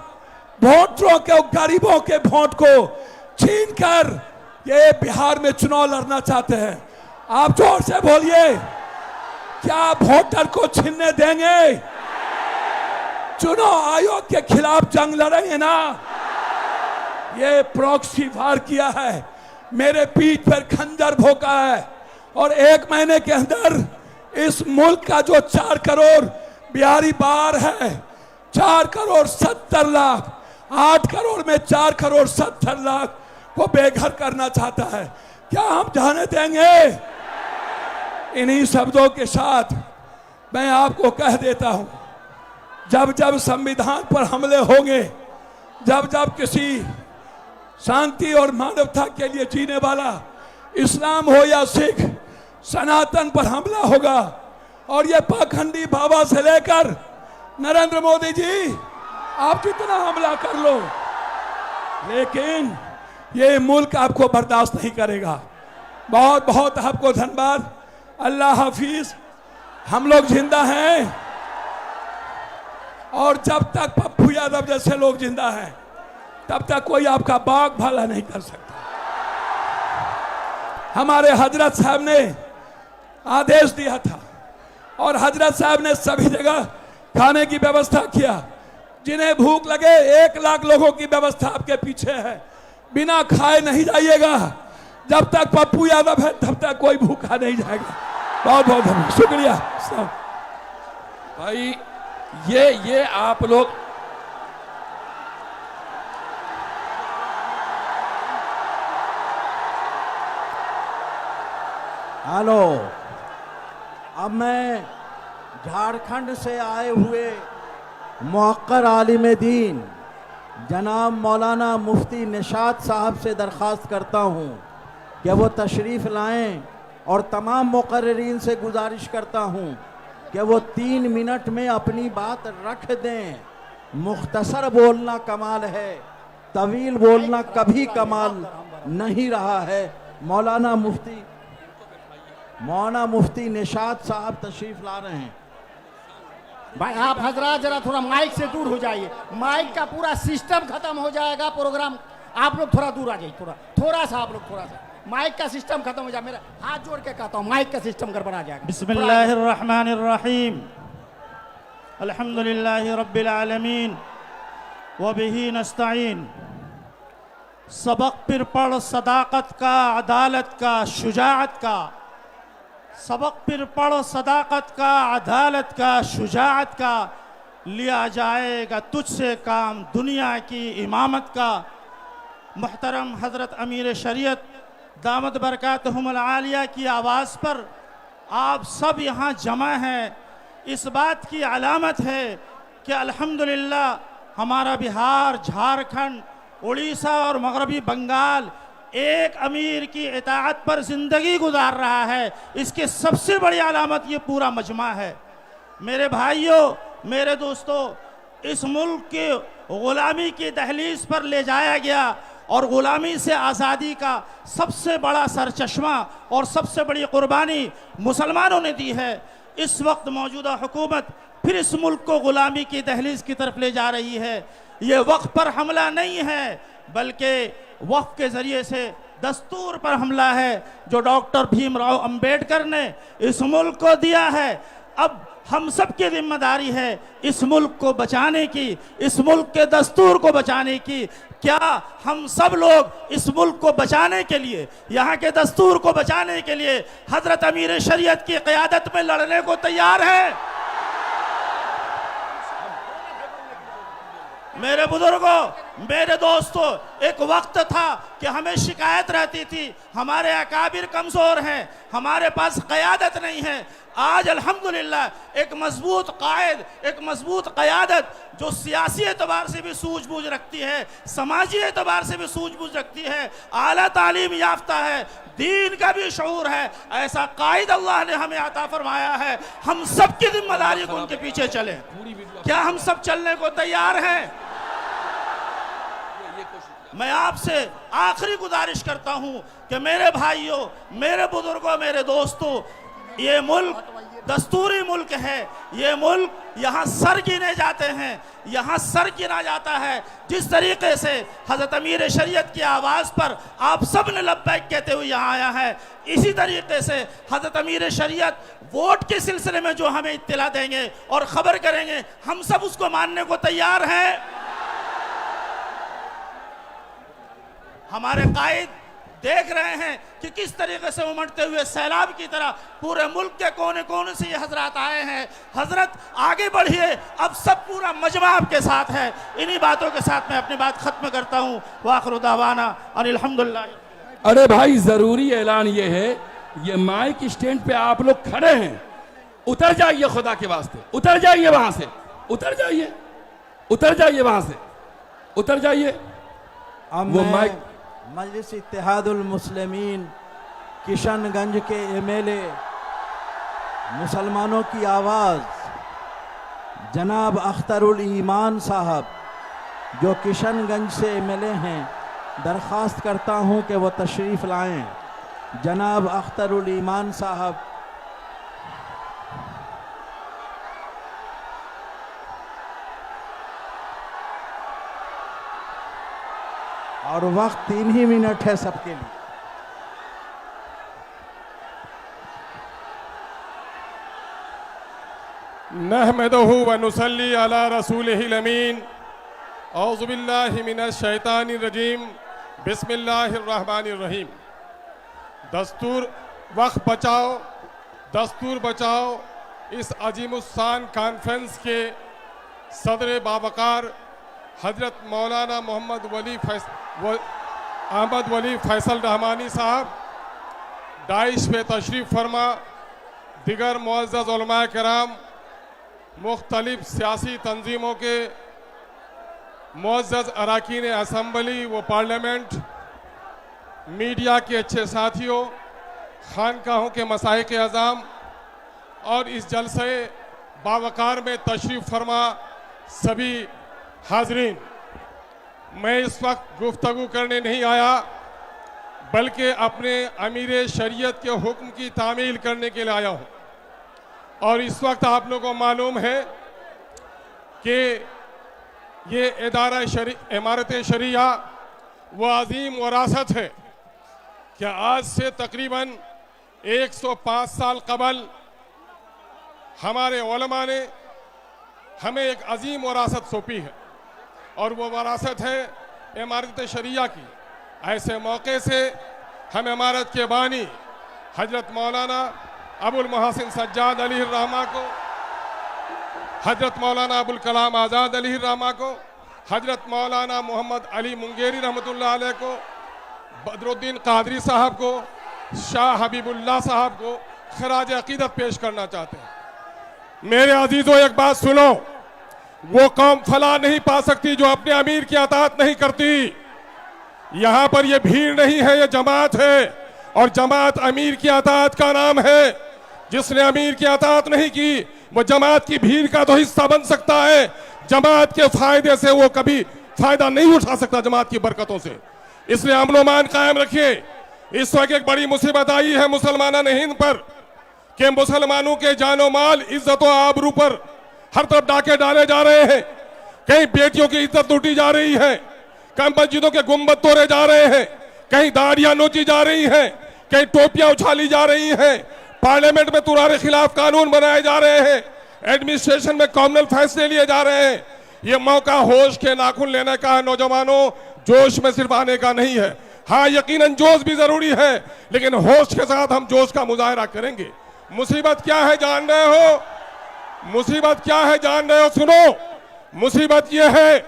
वोटरों के, गरीबों के वोट को छीन कर ये बिहार में चुनाव लड़ना चाहते हैं। आप जोर से बोलिए, क्या वोटर को छीनने देंगे? चुनाव आयोग के खिलाफ जंग लड़ेंगे ना? ये प्रॉक्सी वार किया है, मेरे पीठ पर खंजर भोंका है, और 1 महीने के अंदर इस मुल्क का जो 4 करोड़ बिहारी बाहर है, 4 करोड़ 70 लाख, 8 करोड़ में 4 करोड़ 70 लाख को बेघर करना चाहता है। क्या हम जाने देंगे? इन्हीं शब्दों के साथ मैं आपको कह देता हूं, जब जब संविधान पर हमले होंगे, जब जब किसी शांति और मानवता के लिए जीने वाला इस्लाम हो या सिख सनातन पर हमला होगा, और ये पाखंडी बाबा से लेकर नरेंद्र मोदी जी, आप जितना हमला कर लो, लेकिन ये मुल्क आपको बर्दाश्त नहीं करेगा। बहुत बहुत आपको धन्यवाद। अल्लाह हाफिज। हम लोग जिंदा हैं, और जब तक पप्पू यादव जैसे लोग जिंदा हैं, तब तक कोई आपका बाग भला नहीं कर सकता। हमारे हजरत साहब ने आदेश दिया था, और हजरत साहब ने सभी जगह खाने की व्यवस्था किया। जिन्हें भूख लगे, 1 लाख लोगों की व्यवस्था आपके पीछे है। बिना खाए नहीं जाइएगा। जब तक पप्पू यादव है, तब तक कोई भूखा नहीं जाएगा। बहुत बहुत धन्यवाद, शुक्रिया। भाई ये आप लोग हेलो, अब मैं झारखंड से आए हुए मुअक्कर आलिम दीन जनाब मौलाना मुफ्ती निशात साहब से दरख्वास्त करता हूं कि वो तशरीफ़ लाएं, और तमाम मुक़र्रिरीन से गुजारिश करता हूं कि वो 3 मिनट में अपनी बात रख दें। मुख्तसर बोलना कमाल है, तवील बोलना कभी कमाल नहीं रहा है। मौलाना मुफ्ती निशात साहब तशरीफ़ ला रहे हैं। भाई आप हजरात जरा थोड़ा माइक से दूर हो जाइए, माइक का पूरा सिस्टम खत्म हो जाएगा प्रोग्राम। आप लोग थोड़ा दूर आ जाइए, थोड़ा सा आप लोग थोड़ा सा, माइक का सिस्टम खत्म हो जाए। मेरा हाथ जोड़ के कहता हूँ, माइक का सिस्टम गड़बड़ा जाएगा। बिस्मिल्लाहिर्रहमानिर्रहीम, अल्हम्दुलिल्लाहि रब्बिल आलमीन, व बिही नस्तईन। सबक फिर पढ़ सदाकत का, अदालत का, शुजाअत का। सबक फिर पढ़ सदाकत का, अदालत का, शुजाअत का। लिया जाएगा तुझसे काम दुनिया की इमामत का। मुहतरम हज़रत अमीर शरीयत दामद बरकातहुमुल आलिया की आवाज़ पर आप सब यहाँ जमा हैं, इस बात की अलामत है कि अल्हम्दुलिल्लाह हमारा बिहार, झारखंड, उड़ीसा और मगरबी बंगाल एक अमीर की इताअत पर ज़िंदगी गुजार रहा है। इसकी सबसे बड़ी अलामत ये पूरा मजमा है। मेरे भाइयों, मेरे दोस्तों, इस मुल्क के ग़ुलामी की दहलीज पर ले जाया गया, और ग़ुलामी से आज़ादी का सबसे बड़ा सरचश्मा और सबसे बड़ी कुर्बानी मुसलमानों ने दी है। इस वक्त मौजूदा हुकूमत फिर इस मुल्क को ग़ुलामी की दहलीज की तरफ ले जा रही है। ये वक्फ पर हमला नहीं है, बल्कि वक्फ के ज़रिए से दस्तूर पर हमला है, जो डॉक्टर भीमराव अंबेडकर ने इस मुल्क को दिया है। अब हम सब की जिम्मेदारी है इस मुल्क को बचाने की, इस मुल्क के दस्तूर को बचाने की। क्या हम सब लोग इस मुल्क को बचाने के लिए, यहाँ के दस्तूर को बचाने के लिए हजरत अमीर शरीयत की क़यादत में लड़ने को तैयार हैं? मेरे बुजुर्गों, मेरे दोस्तों, एक वक्त था कि हमें शिकायत रहती थी हमारे अकाबिर कमज़ोर हैं, हमारे पास क़यादत नहीं है। आज अल्हम्दुलिल्लाह एक मजबूत कायद, एक मजबूत क़यादत जो सियासी एतबार से भी सूझबूझ रखती है, समाजी एतबार से भी सूझबूझ रखती है, आला तालीम याफ्ता है, दीन का भी शऊर है, ऐसा कायद अल्लाह ने हमें अता फरमाया है। हम सब की जिम्मेदारी को उनके पीछे चलें। क्या हम सब चलने को तैयार हैं? मैं आपसे आखिरी गुजारिश करता हूं कि मेरे भाइयों, मेरे बुजुर्गों, मेरे दोस्तों, ये मुल्क दस्तूरी मुल्क है ये मुल्क, यहाँ सर गिने जाते हैं, यहाँ सर गिना जाता है। जिस तरीके से हज़रत अमीर शरीयत की आवाज़ पर आप सब ने लब्बैक कहते हुए यहाँ आया है, इसी तरीके से हज़रत अमीर शरीयत वोट के सिलसिले में जो हमें इत्तला देंगे और ख़बर करेंगे, हम सब उसको मानने को तैयार हैं। हमारे कायद देख रहे हैं कि किस तरीके से उमड़ते हुए सैलाब की तरह पूरे मुल्क के कोने कोने से ये हजरत आए हैं। हजरत आगे बढ़िए, अब सब पूरा मजमा आपके साथ है। इन्हीं बातों के साथ मैं अपनी बात खत्म करता हूँ। वाखिरु दावाना अनिल हम्दुलिल्लाह। अरे भाई जरूरी ऐलान ये है, ये माइक स्टैंड पे आप लोग खड़े हैं, उतर जाइए खुदा के वास्ते, उतर जाइए वहां से, उतर जाइए, उतर जाइए वहां से, उतर जाइए। वो माइक मजलिस इत्तेहादुल मुस्लिमीन किशनगंज के एमएलए मुसलमानों की आवाज़ जनाब अख्तरुल ईमान साहब जो किशनगंज से एमएलए हैं, दरख्वास्त करता हूं कि वो तशरीफ़ लाएं। जनाब अख्तरुल ईमान साहब। और वक्त 3 ही मिनट है सबके लिए। नहमदहु व नुसल्ली अला रसूलिहिल अमीन। औज़ु बिल्लाहि मिनश शैतानिर रजीम। बिस्मिल्लाहिर रहमानिर रहीम। दस्तूर वक्त बचाओ, दस्तूर बचाओ इस अजीमुस्सान कॉन्फ्रेंस के सदर बावकार हजरत मौलाना मोहम्मद अहमद वली फैसल रहमानी साहब डाइश पे तशरीफ़ फरमा, दिगर मुअज़्ज़ज़ उलमाए किराम, मुख्तलिफ सियासी तंजीमों के मुअज़्ज़ज़ अरकान असम्बली व पार्लियामेंट, मीडिया के अच्छे साथियों, खानकाहों के मसाइक अज़ाम और इस जलसे बावकार में तशरीफ़ फरमा सभी हाजरीन, मैं इस वक्त गुफ्तगू करने नहीं आया बल्कि अपने अमीर शरीयत के हुक्म की तामील करने के लिए आया हूँ। और इस वक्त आप लोगों को मालूम है कि ये इमारत शरिया वो अजीम वरासत है कि आज से तकरीबन 105 साल कबल हमारे उलमा ने हमें एक अजीम वरासत सौंपी है और वो वरासत है इमारत शरिया की। ऐसे मौके से हम इमारत के बानी हजरत मौलाना अबुल मोहसिन सज्जाद अली रहमा को, हजरत मौलाना अबुल कलाम आज़ाद अली रहमा को, हजरत मौलाना मोहम्मद अली मुंगेरी रहमतुल्लाह अलैह को, बदरुद्दीन कादरी साहब को, शाह हबीबुल्लाह साहब को खराज अकीदत पेश करना चाहते हैं। मेरे अजीजों, एक बात सुनो, वो कौम फला नहीं पा सकती जो अपने अमीर की अताअत नहीं करती। यहां पर ये भीड़ नहीं है, ये जमात है और जमात अमीर की अताअत का नाम है। जिसने अमीर की अताअत नहीं की वो जमात की भीड़ का तो हिस्सा बन सकता है, जमात के फायदे से वो कभी फायदा नहीं उठा सकता, जमात की बरकतों से। इसलिए अमन व अमान कायम रखिए। इस वक्त एक बड़ी मुसीबत आई है मुसलमाना हिंद पर कि मुसलमानों के जानो माल, इज्जत व आबरू पर हर तरफ डाके डाले जा रहे हैं। कहीं बेटियों की इज्जत लूटी जा रही है, कहीं मस्जिदों के गुंबद तोड़े जा रहे हैं, कहीं दाढ़ियां नोची जा रही हैं, कहीं टोपियां उछाली जा रही हैं, पार्लियामेंट में तुम्हारे खिलाफ कानून बनाए जा रहे हैं, एडमिनिस्ट्रेशन में कॉमनल फैसले लिए जा रहे हैं। ये मौका होश के नाखून लेने का है नौजवानों, जोश में सिर्फ आने का नहीं है। हाँ, यकीनन जोश भी जरूरी है, लेकिन होश के साथ हम जोश का मुजाहरा करेंगे। मुसीबत क्या है जान रहे हो? मुसीबत क्या है जान रहे हो? सुनो, मुसीबत यह है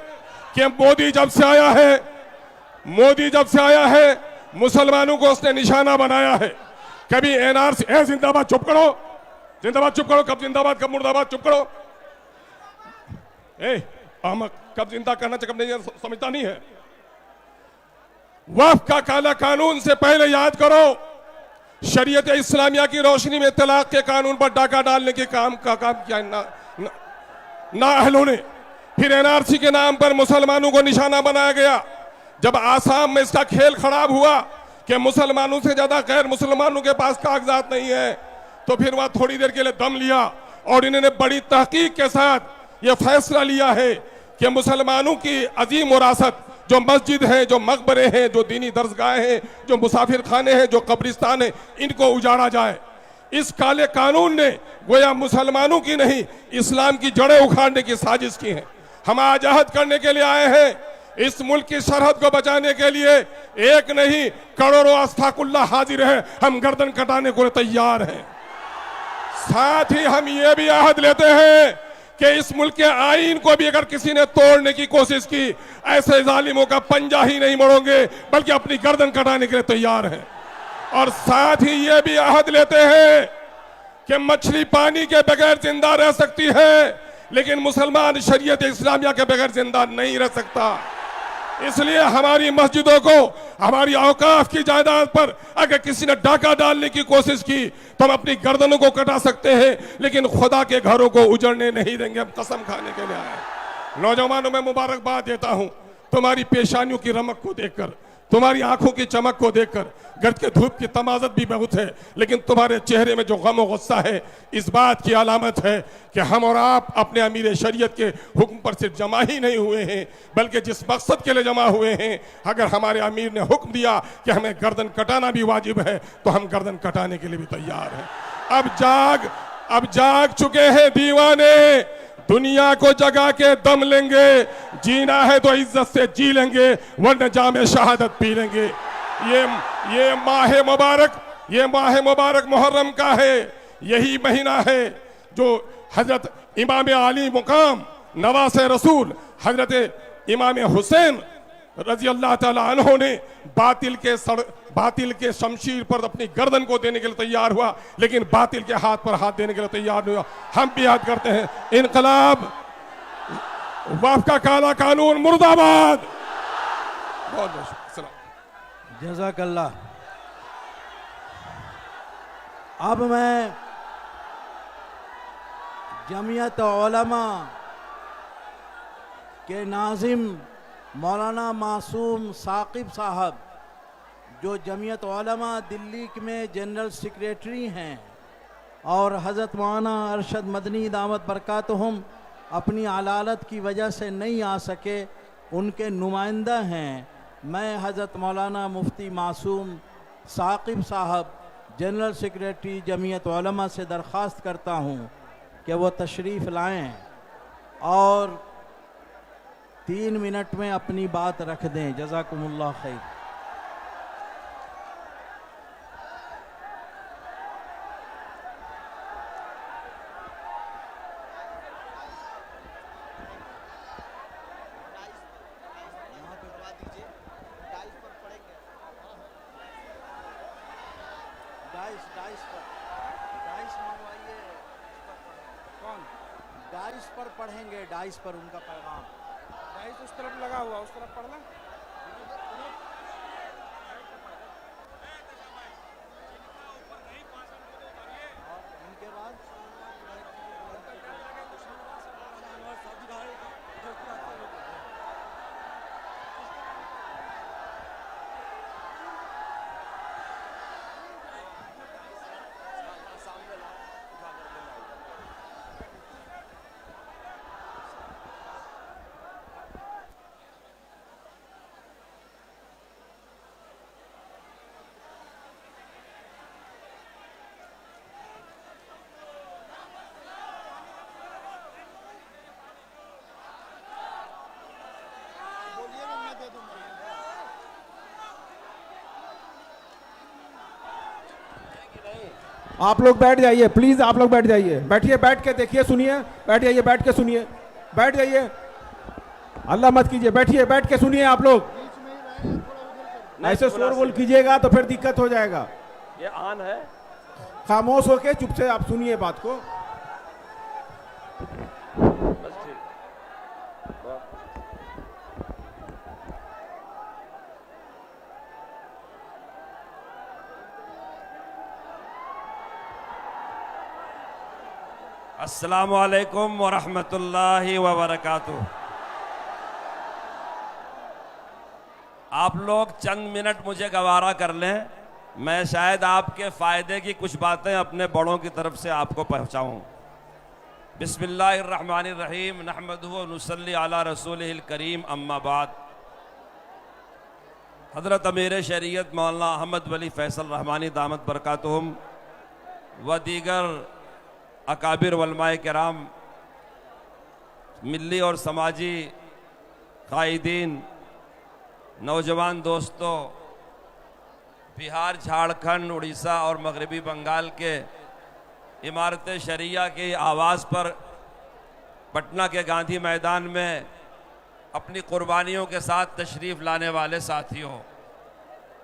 कि मोदी जब से आया है मुसलमानों को उसने निशाना बनाया है। कभी एनआरसी, जिंदाबाद, चुप करो, जिंदाबाद चुप करो, कब जिंदाबाद कब मुर्दाबाद, चुप करो। अहमक, कब जिंदा करना चाहिए कब नहीं समझता नहीं है। वक्फ का काला कानून से पहले याद करो, शरीयत इस्लामिया की रोशनी में तलाक के कानून पर डाका डालने के काम किया नाअहलों ने। फिर एनआरसी के नाम पर मुसलमानों को निशाना बनाया गया। जब आसाम में इसका खेल खराब हुआ कि मुसलमानों से ज्यादा गैर मुसलमानों के पास कागजात नहीं है, तो फिर वहां थोड़ी देर के लिए दम लिया और इन्होंने बड़ी तहकीक के साथ ये फैसला लिया है कि मुसलमानों की अजीम विरासत जो मस्जिद है, जो मकबरे हैं, जो दीनी दरसगाहें हैं, जो मुसाफिर खाने हैं, जो कब्रिस्तान है, इनको उजाड़ा जाए। इस काले कानून ने गोया मुसलमानों की नहीं, इस्लाम की जड़ें उखाड़ने की साजिश की है। हम आज अहद करने के लिए आए हैं। इस मुल्क की सरहद को बचाने के लिए एक नहीं करोड़ों अस्ताकुल्लाह हाजिर है। हम गर्दन कटाने को तैयार हैं। साथ ही हम ये भी अहद लेते हैं कि इस मुल्क के आईन को भी अगर किसी ने तोड़ने की कोशिश की, ऐसे जालिमों का पंजा ही नहीं मोड़ोगे बल्कि अपनी गर्दन कटाने के लिए तैयार हैं। और साथ ही ये भी अहद लेते हैं कि मछली पानी के बगैर जिंदा रह सकती है, लेकिन मुसलमान शरीयत इस्लामिया के बगैर जिंदा नहीं रह सकता। इसलिए हमारी मस्जिदों को, हमारी औकाफ की जायदाद पर अगर किसी ने डाका डालने की कोशिश की तो हम अपनी गर्दनों को कटा सकते हैं, लेकिन खुदा के घरों को उजड़ने नहीं देंगे। हम कसम खाने के लिए आए। नौजवानों में मुबारकबाद देता हूं तुम्हारी पेशानियों की रमक को देखकर, तुम्हारी आंखों की चमक को देखकर। गर्द के धूप की तमाजत भी बहुत है, लेकिन तुम्हारे चेहरे में जो गम और गुस्सा है, इस बात की अलामत है कि हम और आप अपने अमीर शरीयत के हुक्म पर सिर्फ जमा ही नहीं हुए हैं, बल्कि जिस मकसद के लिए जमा हुए हैं। अगर हमारे अमीर ने हुक्म दिया कि हमें गर्दन कटाना भी वाजिब है, तो हम गर्दन कटाने के लिए भी तैयार हैं। अब जाग चुके हैं दीवाने। दुनिया को जगा के दम लेंगे। जीना है तो इज्जत से जी लेंगे, वरना जामे शहादत पी लेंगे। ये माह मुबारक मुहर्रम का है। यही महीना है जो हजरत इमाम आली मुकाम नवासे रसूल हजरत इमाम हुसैन रजी अल्लाह ताला अन्हो ने बातिल के शमशीर पर अपनी गर्दन को देने के लिए तैयार हुआ, लेकिन बातिल के हाथ पर हाथ देने के लिए तैयार नहीं हुआ। हम भी याद करते हैं, इनकलाब, वक्फ का काला कानून मुर्दाबाद। बहुत बहुत जज़ाकल्लाह। अब मैं जमीयत उलमा के नाज़िम मौलाना मासूम साकिब साहब, जो जमीयत उलमा दिल्ली में जनरल सेक्रेटरी हैं, और हज़रत मौलाना अरशद मदनी दामत बरकातुहुम अपनी अलालत की वजह से नहीं आ सके, उनके नुमाइंदा हैं। मैं हज़रत मौलाना मुफ्ती मासूम साकिब साहब जनरल सेक्रेटरी जमीयत उलमा से दरख्वास्त करता हूँ कि वो तशरीफ़ लाएं और 3 मिनट में अपनी बात रख दें। जज़ाकुमुल्लाह खैर। डाइस पर पढ़ेंगे, डाइस पर उनका पैगाम। डाइस उस तरफ लगा हुआ, उस तरफ पढ़ना। और इनके बाद आप लोग बैठ जाइए प्लीज, आप लोग बैठ जाइए, बैठिए, बैठ के देखिए, सुनिए, बैठ जाइए, बैठ के सुनिए, बैठ जाइए, अल्लाह मत कीजिए, बैठिए, बैठ के सुनिए। आप लोग ऐसे शोरगुल कीजिएगा तो फिर दिक्कत हो जाएगा। ये आन है, खामोश होके चुप से आप सुनिए बात को। बस ठीक। अस्सलामु अलैकुम व रहमतुल्लाहि व बरकातुहू। आप लोग चंद मिनट मुझे गवारा कर लें। मैं शायद आपके फ़ायदे की कुछ बातें अपने बड़ों की तरफ से आपको पहुँचाऊँ। बिस्मिल्लाहिर्रहमानिर्रहीम नहमदुहु व नुसल्ली अला रसूलिहिल करीम अम्मा बाद। हज़रत अमीर शरीयत मौलाना अहमद वली फैसल रहमानी दामत बरकातुहुम व दीगर अकाबिर उलमाए किराम, मिल्ली और समाजी कायदीन, नौजवान दोस्तों, बिहार, झारखंड, उड़ीसा और मगरबी बंगाल के इमारत शरिया की आवाज़ पर पटना के गांधी मैदान में अपनी कुर्बानियों के साथ तशरीफ़ लाने वाले साथियों,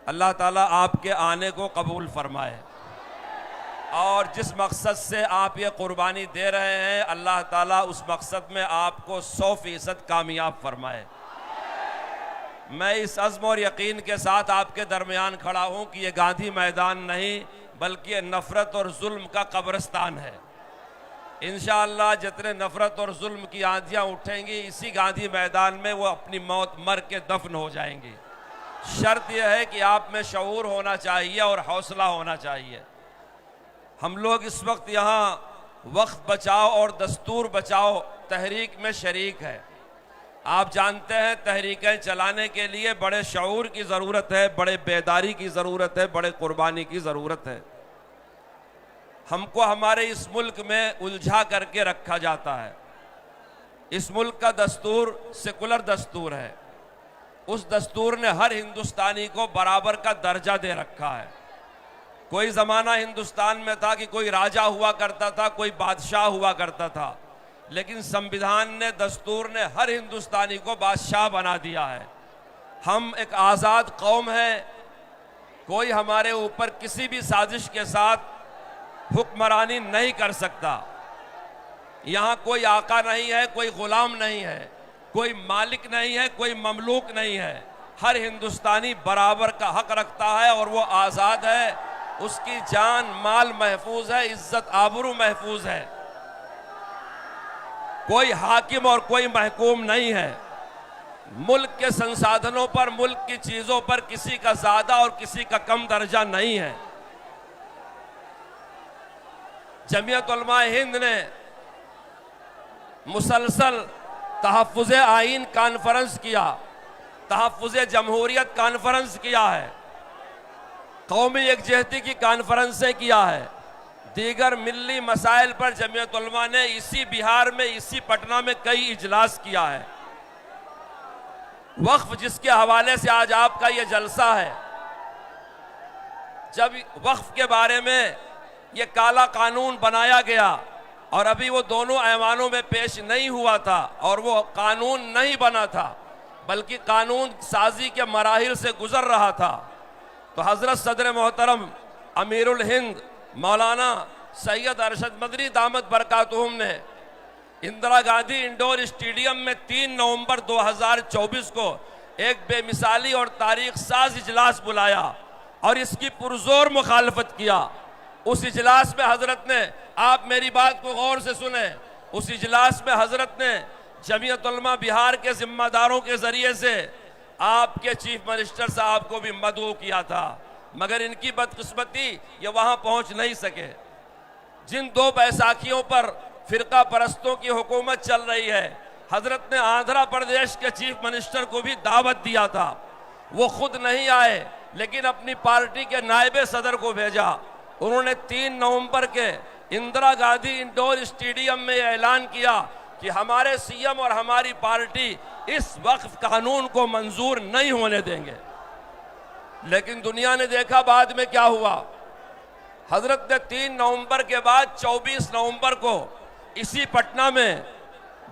अल्लाह ताला आपके आने को कबूल फरमाए और जिस मकसद से आप ये कुर्बानी दे रहे हैं, अल्लाह ताला उस मकसद में आपको 100% कामयाब फरमाए। मैं इस अज़्म और यकीन के साथ आपके दरमियान खड़ा हूँ कि ये गांधी मैदान नहीं बल्कि ये नफ़रत और जुल्म का कब्रिस्तान है। इंशाअल्लाह जितने नफ़रत और जुल्म की आंधियाँ उठेंगी, इसी गांधी मैदान में वो अपनी मौत मर के दफन हो जाएंगी। शर्त यह है कि आप में शऊर होना चाहिए और हौसला होना चाहिए। हम लोग इस वक्त यहाँ वक्त बचाओ और दस्तूर बचाओ तहरीक में शरीक है। आप जानते हैं तहरीकें चलाने के लिए बड़े शऊर की ज़रूरत है, बड़े बेदारी की ज़रूरत है, बड़े कुर्बानी की ज़रूरत है। हमको हमारे इस मुल्क में उलझा करके रखा जाता है। इस मुल्क का दस्तूर सेकुलर दस्तूर है। उस दस्तूर ने हर हिंदुस्तानी को बराबर का दर्जा दे रखा है। कोई ज़माना हिंदुस्तान में था कि कोई राजा हुआ करता था, कोई बादशाह हुआ करता था, लेकिन संविधान ने, दस्तूर ने हर हिंदुस्तानी को बादशाह बना दिया है। हम एक आज़ाद कौम है। कोई हमारे ऊपर किसी भी साजिश के साथ हुक्मरानी नहीं कर सकता। यहाँ कोई आका नहीं है, कोई गुलाम नहीं है, कोई मालिक नहीं है, कोई ममलूक नहीं है। हर हिंदुस्तानी बराबर का हक रखता है और वो आज़ाद है। उसकी जान माल महफूज है, इज्जत आबरू महफूज है। कोई हाकिम और कोई महकूम नहीं है। मुल्क के संसाधनों पर, मुल्क की चीजों पर किसी का ज्यादा और किसी का कम दर्जा नहीं है। जमीयत उलमा हिंद ने मुसलसल तहफ़्फ़ुज़ आईन कॉन्फ्रेंस किया, तहफ़्फ़ुज़ जमहूरियत कॉन्फ्रेंस किया है, कौमी यकजहती की कॉन्फ्रेंसें किया है, दीगर मिल्ली मसाइल पर जमीयत उलमा ने इसी बिहार में, इसी पटना में कई इजलास किया है। वक्फ जिसके हवाले से आज आपका ये जलसा है, जब वक्फ के बारे में ये काला कानून बनाया गया और अभी वो दोनों ऐवानों में पेश नहीं हुआ था और वो कानून नहीं बना था बल्कि कानून साजी के मराहिल से गुजर रहा था, तो हजरत सदर मोहतरम अमीरुल हिंद मौलाना सैयद अरशद मदनी दामत बरकातुहुम ने इंदिरा गांधी इंडोर स्टेडियम में 3 नवंबर 2024 को एक बेमिसाली और तारीख साज इजलास बुलाया और इसकी पुरजोर मुखालफत किया। उस इजलास में हजरत ने, आप मेरी बात को गौर से सुने, उस इजलास में हजरत ने जमीयत उलमा बिहार के जिम्मेदारों के जरिए से आपके चीफ मिनिस्टर साहब को भी मदऊ किया था, मगर इनकी बदकिस्मती ये वहां पहुंच नहीं सके। जिन 2 बैसाखियों पर फिरका परस्तों की हुकूमत चल रही है, हजरत ने आंध्र प्रदेश के चीफ मिनिस्टर को भी दावत दिया था। वो खुद नहीं आए लेकिन अपनी पार्टी के नायब सदर को भेजा। उन्होंने 3 नवंबर के इंदिरा गांधी इंडोर स्टेडियम में ऐलान किया कि हमारे सीएम और हमारी पार्टी इस वक्फ कानून को मंजूर नहीं होने देंगे। लेकिन दुनिया ने देखा बाद में क्या हुआ। हजरत ने 3 नवंबर के बाद 24 नवंबर को इसी पटना में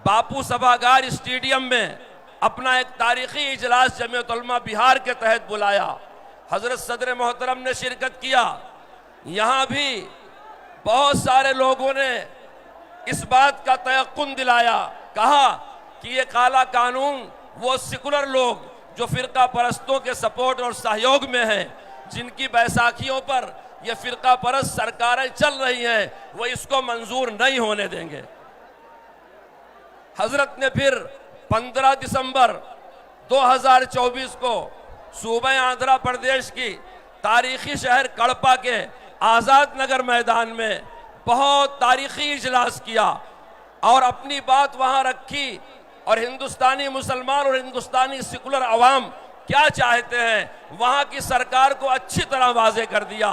बापू सभागार स्टेडियम में अपना एक तारीखी इजलास जमीयत उलमा बिहार के तहत बुलाया। हजरत सदर मोहतरम ने शिरकत किया। यहाँ भी बहुत सारे लोगों ने इस बात का तयक्कुन दिलाया, कहा कि ये काला कानून वो सेकुलर लोग जो फिरका परस्तों के सपोर्ट और सहयोग में हैं, जिनकी बैसाखियों पर ये फिरका परस्त सरकारें चल रही हैं, वो इसको मंजूर नहीं होने देंगे। हजरत ने फिर 15 दिसंबर 2024 को सूबे आंध्र प्रदेश की तारीखी शहर कड़पा के आज़ाद नगर मैदान में बहुत तारीखी इजलास किया और अपनी बात वहां रखी और हिंदुस्तानी मुसलमान और हिंदुस्तानी सेकुलर अवाम क्या चाहते हैं वहां की सरकार को अच्छी तरह वाजे कर दिया।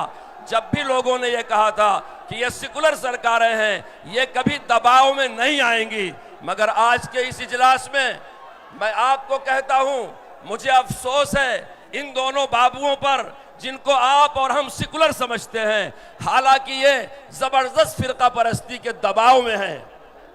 जब भी लोगों ने यह कहा था कि ये सेकुलर सरकारें हैं, ये कभी दबाव में नहीं आएंगी, मगर आज के इस इजलास में मैं आपको कहता हूं, मुझे अफसोस है इन दोनों बाबुओं पर जिनको आप और हम सेकुलर समझते हैं, हालांकि ये जबरदस्त फिरका परस्ती के दबाव में हैं।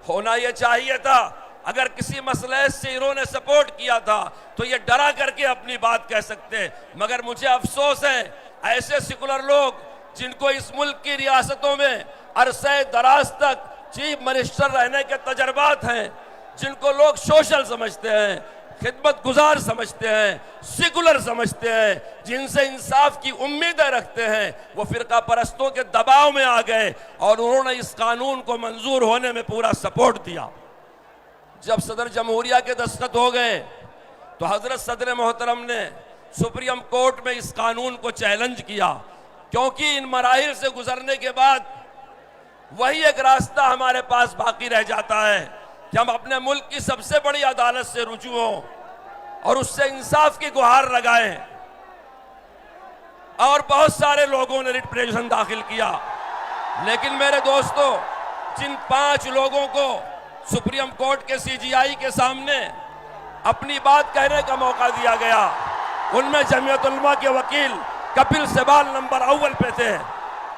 होना ये चाहिए था, अगर किसी मसले से इन्होंने सपोर्ट किया था तो ये डरा करके अपनी बात कह सकते, मगर मुझे अफसोस है ऐसे सेकुलर लोग जिनको इस मुल्क की रियासतों में अरसे दराज तक चीफ मिनिस्टर रहने के तजर्बात हैं, जिनको लोग सोशल समझते हैं, खिदमत गुजार समझते हैं, सेकुलर समझते हैं, जिनसे इंसाफ की उम्मीदें रखते हैं, वो फिरका परस्तों के दबाव में आ गए और उन्होंने इस कानून को मंजूर होने में पूरा सपोर्ट दिया। जब सदर जमहूरिया के दस्तखत हो गए तो हजरत सदर मोहतरम ने सुप्रीम कोर्ट में इस कानून को चैलेंज किया, क्योंकि इन मराहिल से गुजरने के बाद वही एक रास्ता हमारे पास बाकी रह जाता है कि हम अपने मुल्क की सबसे बड़ी अदालत से रुजू हों और उससे इंसाफ की गुहार लगाएं। और बहुत सारे लोगों ने रिट पिटीशन दाखिल किया, लेकिन मेरे दोस्तों, जिन 5 लोगों को सुप्रीम कोर्ट के सीजीआई के सामने अपनी बात कहने का मौका दिया गया, उनमें जमीयत उलमा के वकील कपिल सिबाल नंबर अव्वल पे थे।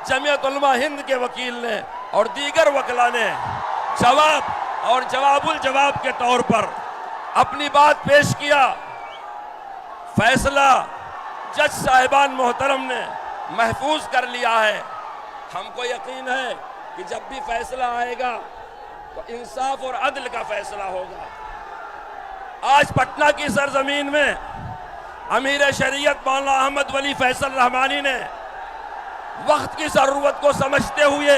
जमीयत उलमा हिंद के वकील ने और दीगर वकला ने जवाब और जवाबुल जवाब के तौर पर अपनी बात पेश किया। फैसला जज साहिबान मोहतरम ने महफूज कर लिया है। हमको यकीन है कि जब भी फैसला आएगा तो इंसाफ और अदल का फैसला होगा। आज पटना की सरजमीन में अमीर शरीयत मौलाना अहमद वली फैसल रहमानी ने वक्त की जरूरत को समझते हुए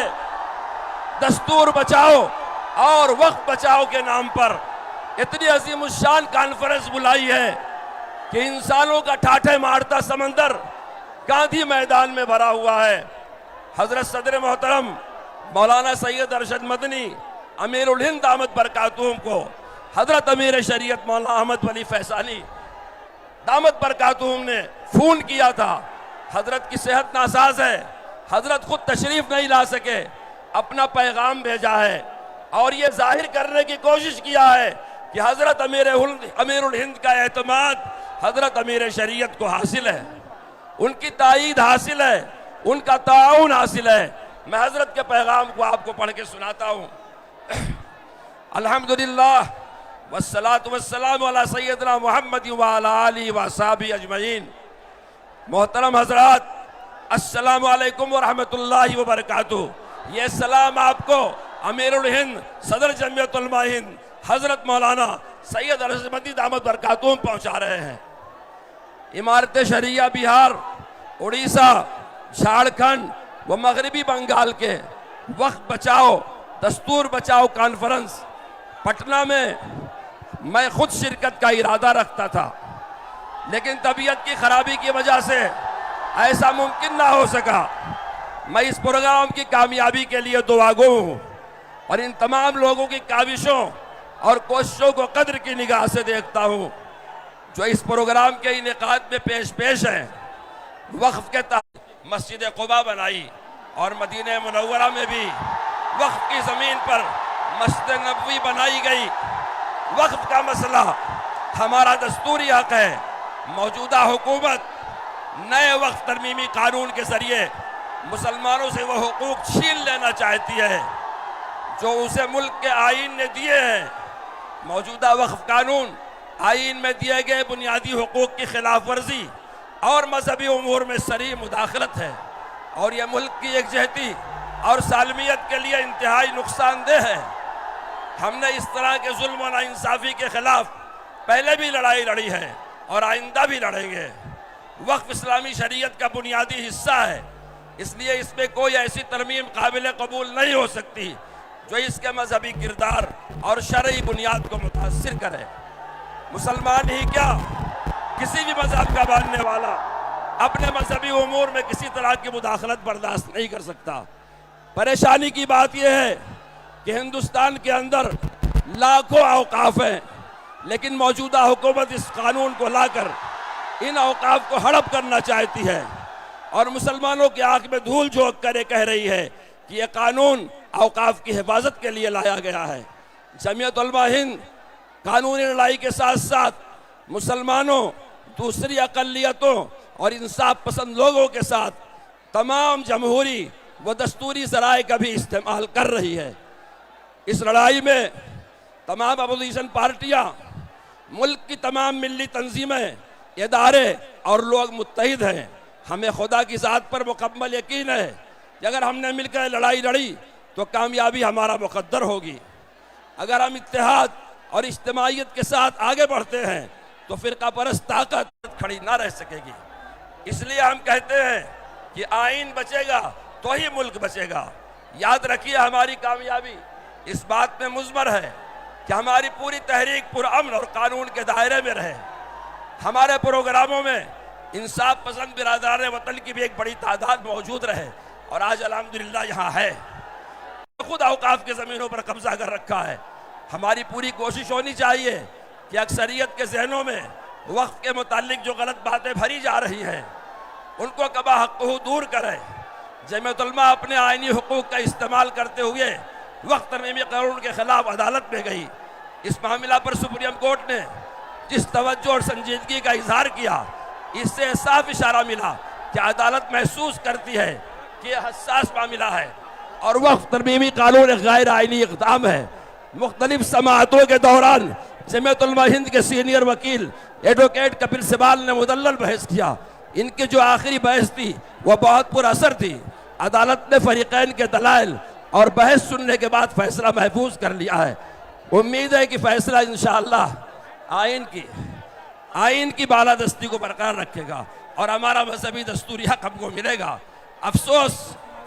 दस्तूर बचाओ और वक्त बचाओ के नाम पर इतनी अजीमुशान कॉन्फ्रेंस बुलाई है कि इंसानों का ठाठे मारता समंदर गांधी मैदान में भरा हुआ है। हजरत सदर मोहतरम मौलाना सैयद अरशद मदनी अमीरुल हिंद दामत बरकातुहुम को हजरत अमीर शरीयत मौलाना अहमद वली फैसाली दामत बरकातुहुम ने फोन किया था। हजरत की सेहत नासाज है, हजरत खुद तशरीफ नहीं ला सके, अपना पैगाम भेजा है और ये जाहिर करने की कोशिश किया है कि हजरत अमीरुल हिंद का एतमाद हजरत अमीर शरीयत को हासिल है, उनकी ताईद हासिल है, उनका ताउन हासिल है। मैं हजरत के पैगाम को आपको पढ़ के सुनाता हूँ। अल्हम्दुलिल्लाह वस्सलातु वस्सलामु अला सय्यदना मुहम्मद व अला आलिहि व असहाबी अजमईन। मोहतरम हजरात, अस्सलामु अलैकुम व रहमतुल्लाहि व बरकातुहू। ये सलाम आपको अमीरुल हिंद सदर जमीयत उलमा हिंद हजरत मौलाना सैयद अरशद मदनी दामत बरकातुहू पहुंचा रहे हैं। इमारत शरिया बिहार, उड़ीसा, झारखंड व मगरबी बंगाल के वक्त बचाओ दस्तूर बचाओ कॉन्फ्रेंस पटना में मैं खुद शिरकत का इरादा रखता था, लेकिन तबीयत की खराबी की वजह से ऐसा मुमकिन ना हो सका। मैं इस प्रोग्राम की कामयाबी के लिए दुआगो हूँ और इन तमाम लोगों की काविशों और कोशिशों को कद्र की निगाह से देखता हूँ जो इस प्रोग्राम के इनेकाद में पेश हैं। वक्फ के तहत मस्जिद कुबा बनाई और मदीने मुनव्वरा में भी वक्फ की ज़मीन पर मस्जिद नबवी बनाई गई। वक्फ का मसला हमारा दस्तूरी हक है। मौजूदा हुकूमत नए वक्फ तरमीमी कानून के जरिए मुसलमानों से वह हुकूक छीन लेना चाहती है जो उसे मुल्क के आईन ने दिए हैं। मौजूदा वक्फ कानून आईन में दिए गए बुनियादी हुकूक की खिलाफ वर्जी और मजहबी उमूर में सरी मुदाखलत है और यह मुल्क की एकजहती और सालमियत के लिए इंतहाई नुकसानदेह है। हमने इस तरह के जुल्म और नाइंसाफी के खिलाफ पहले भी लड़ाई लड़ी है और आइंदा भी लड़ेंगे। वक्फ इस्लामी शरीयत का बुनियादी हिस्सा है, इसलिए इसमें कोई ऐसी तरमीम काबिल कबूल नहीं हो सकती जो इसके मजहबी किरदार और शरई बुनियाद को मुतासिर करे। मुसलमान ही क्या, किसी भी मजहब का मानने वाला अपने मजहबी उमूर में किसी तरह की मुदाखलत बर्दाश्त नहीं कर सकता। परेशानी की बात यह है कि हिंदुस्तान के अंदर लाखों औकाफ हैं, लेकिन मौजूदा हुकूमत इस कानून को लाकर इन औकाफ को हड़प करना चाहती है और मुसलमानों की आंख में धूल झोंक कर कह रही है कि यह कानून औकाफ की हिफाजत के लिए लाया गया है। जमीयत उलमा हिंद कानूनी लड़ाई के साथ साथ मुसलमानों, दूसरी अक़लियतों और इंसाफ पसंद लोगों के साथ तमाम जमहूरी व दस्तूरी ज़राए का भी इस्तेमाल कर रही है। इस लड़ाई में तमाम अपोजिशन पार्टियां, मुल्क की तमाम मिली तंजीमें, इदारे और लोग मुत्तहिद हैं। हमें खुदा की ज़ात पर मुकम्मल यकीन है कि अगर हमने मिलकर लड़ाई लड़ी तो कामयाबी हमारा मुकद्दर होगी। अगर हम इत्तेहाद और इज्तिमाइयत के साथ आगे बढ़ते हैं तो फ़िरका परस्त ताकत खड़ी ना रह सकेगी। इसलिए हम कहते हैं कि आइन बचेगा तो ही मुल्क बचेगा। याद रखिए, हमारी कामयाबी इस बात में मुज़मर है कि हमारी पूरी तहरीक पुरअमन और कानून के दायरे में रहे। हमारे प्रोग्रामों में इंसाफ पसंद बिरादरान वतन की भी एक बड़ी तादाद मौजूद रहे और आज अल्हम्दुलिल्लाह यहाँ है। खुद औकाफ की ज़मीनों पर कब्जा कर रखा है। हमारी पूरी कोशिश होनी चाहिए कि अक्सरियत के जहनों में वक्फ के मुतालिक जो गलत बातें भरी जा रही हैं उनको कबा हक़्क़ुहू दूर करें। जमीयत उलमा अपने आइनी हुकूक का इस्तेमाल करते हुए वक्फ तरमीमी कानून के खिलाफ अदालत में गई। इस मामला पर सुप्रीम कोर्ट ने जिस तवज्जो और संजीदगी का इजहार किया, इससे साफ इशारा मिला कि अदालत महसूस करती है कि यह हसास मामला है और वक्फ तरमीमी कानून एक गैर आइनी इक़दाम है। मुख्तलिफ समाअतों के दौरान जमीयत उलमा हिंद के सीनियर वकील एडवोकेट कपिल सिबाल ने मुदल्लल बहस किया। इनकी जो आखिरी बहस थी वह बहुत पुरअसर थी। अदालत ने फरीक़ैन के दलाइल और बहस सुनने के बाद फैसला महफूज कर लिया है। उम्मीद है कि फैसला इंशाअल्लाह आइन की बालादस्ती को बरकरार रखेगा और हमारा मजहबी दस्तूरी हक हमको मिलेगा। अफसोस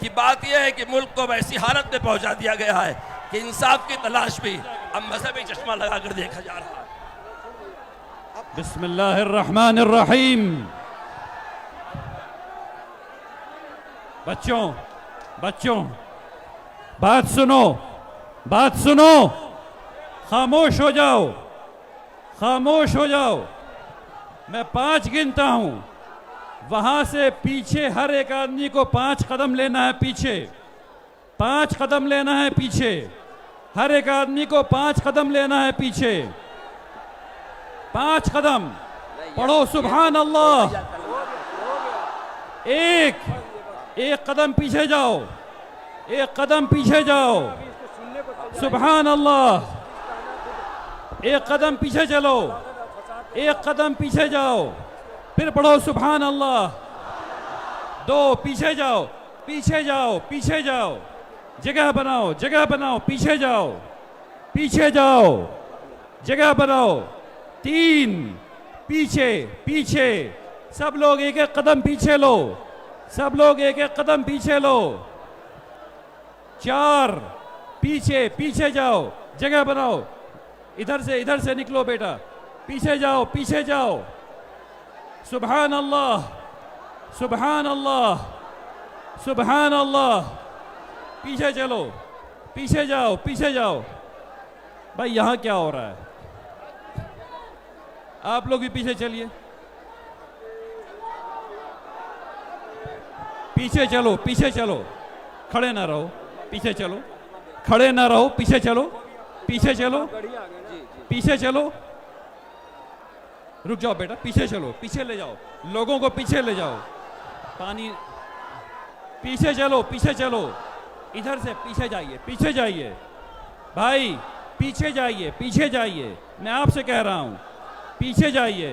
की बात यह है कि मुल्क को वैसी हालत में पहुंचा दिया गया है कि इंसाफ की तलाश भी अब मजहबी चश्मा लगाकर देखा जा रहा है। बिस्मिल्लाहिर्रहमानिर्रहीम। बच्चों बात सुनो, खामोश हो जाओ। मैं 5 गिनता हूं, वहां से पीछे हर एक आदमी को 5 कदम लेना है पीछे। 5 कदम लेना है पीछे, हर एक आदमी को 5 कदम लेना है पीछे। 5 कदम पढ़ो सुभान अल्लाह। एक कदम पीछे जाओ, एक कदम पीछे जाओ, सुभान अल्लाह। एक कदम पीछे चलो, एक कदम पीछे जाओ, फिर पढ़ो सुभान अल्लाह। 2 पीछे जाओ, जगह बनाओ, पीछे जाओ, जगह बनाओ। 3 पीछे, सब लोग एक एक कदम पीछे लो, 4 पीछे जाओ, जगह बनाओ। इधर से निकलो बेटा, पीछे जाओ। सुभान अल्लाह। पीछे चलो, पीछे जाओ। भाई यहाँ क्या हो रहा है? आप लोग भी पीछे चलिए, पीछे चलो। खड़े ना रहो, पीछे चलो। पीछे चलो। रुक जाओ बेटा, पीछे ले जाओ, लोगों को पीछे ले जाओ। पानी, पीछे चलो। इधर से पीछे जाइए भाई, पीछे जाइए। मैं आपसे कह रहा हूं, पीछे जाइए।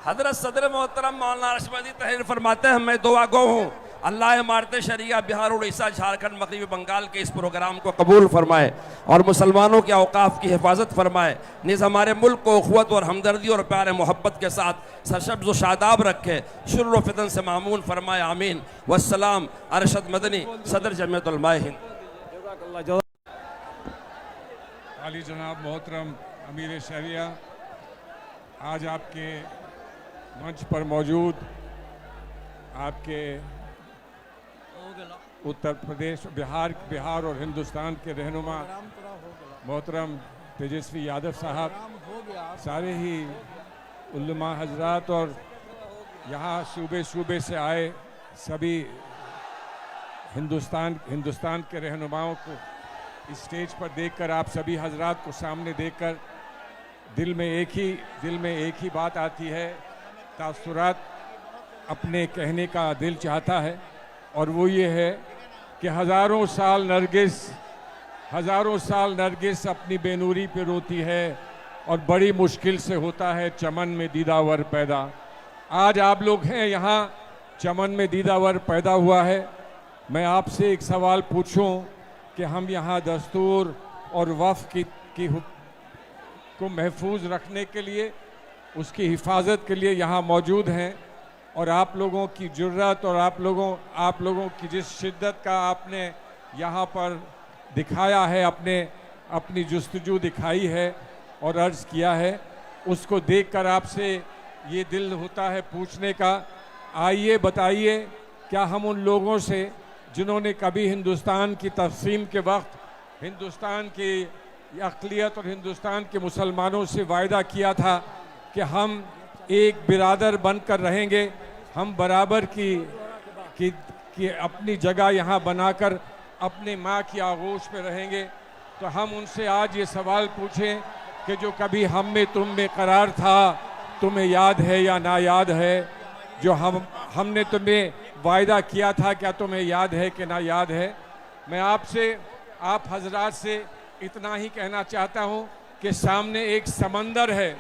हजरत सदर मोहतरम मौलाना रशमदी तहरीर फरमाते हैं, मैं दुआ गो हूँ अल्लाह इमारत शरिया बिहार, उड़ीसा, झारखंड, मगरबी बंगाल के इस प्रोग्राम को कबूल फरमाए और मुसलमानों के औकाफ की हिफाजत फरमाए। निज़ हमारे मुल्क को उख़्वत और हमदर्दी और प्यार मोहब्बत के साथ सरशब्ज़ व शादाब रखे, शुर्र व फितन से मामून फरमाए। आमीन। वस्सलाम। अरशद मदनी, सदर जमीयत उलमा हिंद। आली जनाब मोहतरम अमीर शरिया, आज आपके मंच पर मौजूद आपके उत्तर प्रदेश, बिहार और हिंदुस्तान के रहनुमा मोहतरम तेजस्वी यादव साहब, सारे ही उल्लमा हजरात और यहाँ सूबे सूबे से आए सभी हिंदुस्तान के रहनुमाओं को इस स्टेज पर देखकर, आप सभी हजरात को सामने देखकर दिल में एक ही बात आती है, तासुरात अपने कहने का दिल चाहता है, और वो ये है कि हज़ारों साल नरगिस अपनी बेनूरी पे रोती है और बड़ी मुश्किल से होता है चमन में दीदावर पैदा। आज आप लोग हैं यहाँ, चमन में दीदावर पैदा हुआ है। मैं आपसे एक सवाल पूछूं कि हम यहाँ दस्तूर और वफ़ को महफूज रखने के लिए, उसकी हिफाजत के लिए यहाँ मौजूद हैं, और आप लोगों की जुर्रत और आप लोगों की जिस शिद्दत का आपने यहाँ पर दिखाया है, अपनी जुस्तजू दिखाई है और अर्ज़ किया है, उसको देखकर आपसे ये दिल होता है पूछने का, आइए बताइए क्या हम उन लोगों से जिन्होंने कभी हिंदुस्तान की तक़सीम के वक्त हिंदुस्तान की अक़लियत और हिंदुस्तान के मुसलमानों से वायदा किया था कि हम एक बिरादर बनकर रहेंगे, हम बराबर की अपनी जगह यहाँ बनाकर अपने माँ की आगोश में रहेंगे, तो हम उनसे आज ये सवाल पूछें कि जो कभी हम में तुम में करार था, तुम्हें याद है या ना याद है? जो हमने तुम्हें वायदा किया था, क्या तुम्हें याद है कि ना याद है? मैं आप हजरात से इतना ही कहना चाहता हूँ कि सामने एक समंदर है,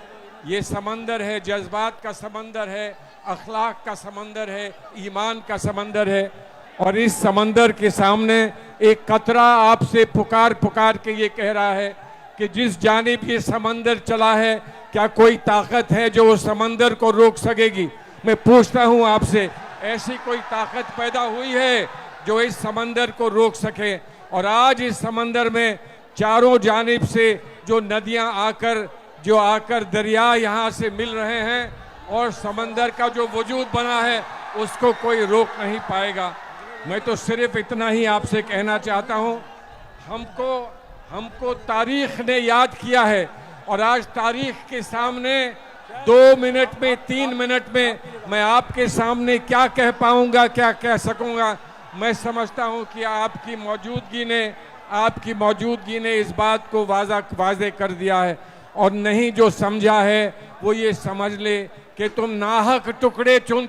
ये समंदर है, जज्बात का समंदर है, अखलाक का समंदर है, ईमान का समंदर है, और इस समंदर के सामने एक कतरा आपसे पुकार के ये कह रहा है कि जिस जानिब ये समंदर चला है, क्या कोई ताकत है जो उस समंदर को रोक सकेगी? मैं पूछता हूँ आपसे, ऐसी कोई ताकत पैदा हुई है जो इस समंदर को रोक सके? और आज इस समंदर में चारों जानिब से जो नदियाँ आकर दरिया यहाँ से मिल रहे हैं, और समंदर का जो वजूद बना है उसको कोई रोक नहीं पाएगा। मैं तो सिर्फ इतना ही आपसे कहना चाहता हूँ, हमको तारीख ने याद किया है, और आज तारीख के सामने 2 मिनट में 3 मिनट में मैं आपके सामने क्या कह पाऊँगा, क्या कह सकूँगा? मैं समझता हूँ कि आपकी मौजूदगी ने इस बात को वाज़े कर दिया है, और नहीं जो समझा है वो ये समझ ले कि तुम नाहक टुकड़े चुन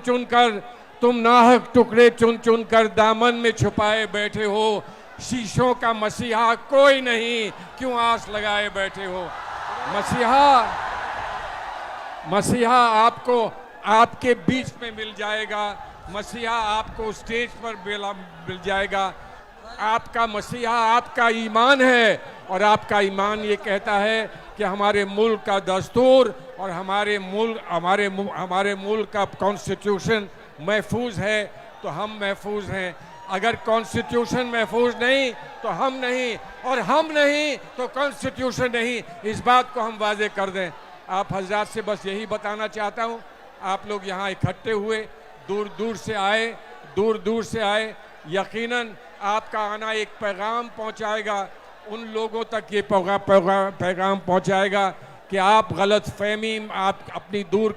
चुन कर दामन में छुपाए बैठे हो, शीशों का मसीहा कोई नहीं, क्यों आस लगाए बैठे हो? मसीहा आपको आपके बीच में मिल जाएगा, मसीहा आपको स्टेज पर मिल जाएगा। आपका मसीहा आपका ईमान है, और आपका ईमान ये कहता है कि हमारे मुल्क का दस्तूर और हमारे मुल्क का कॉन्स्टिट्यूशन महफूज है, तो हम महफूज हैं। अगर कॉन्स्टिट्यूशन महफूज नहीं तो हम नहीं, और हम नहीं तो कॉन्स्टिट्यूशन नहीं। इस बात को हम वाजे कर दें। आप हजरात से बस यही बताना चाहता हूँ, आप लोग यहाँ इकट्ठे हुए, दूर दूर से आए, यकीनन आपका आना एक पैगाम पहुँचाएगा, उन लोगों तक ये पैगाम पहुँचाएगा कि आप गलतफहमी अपनी दूर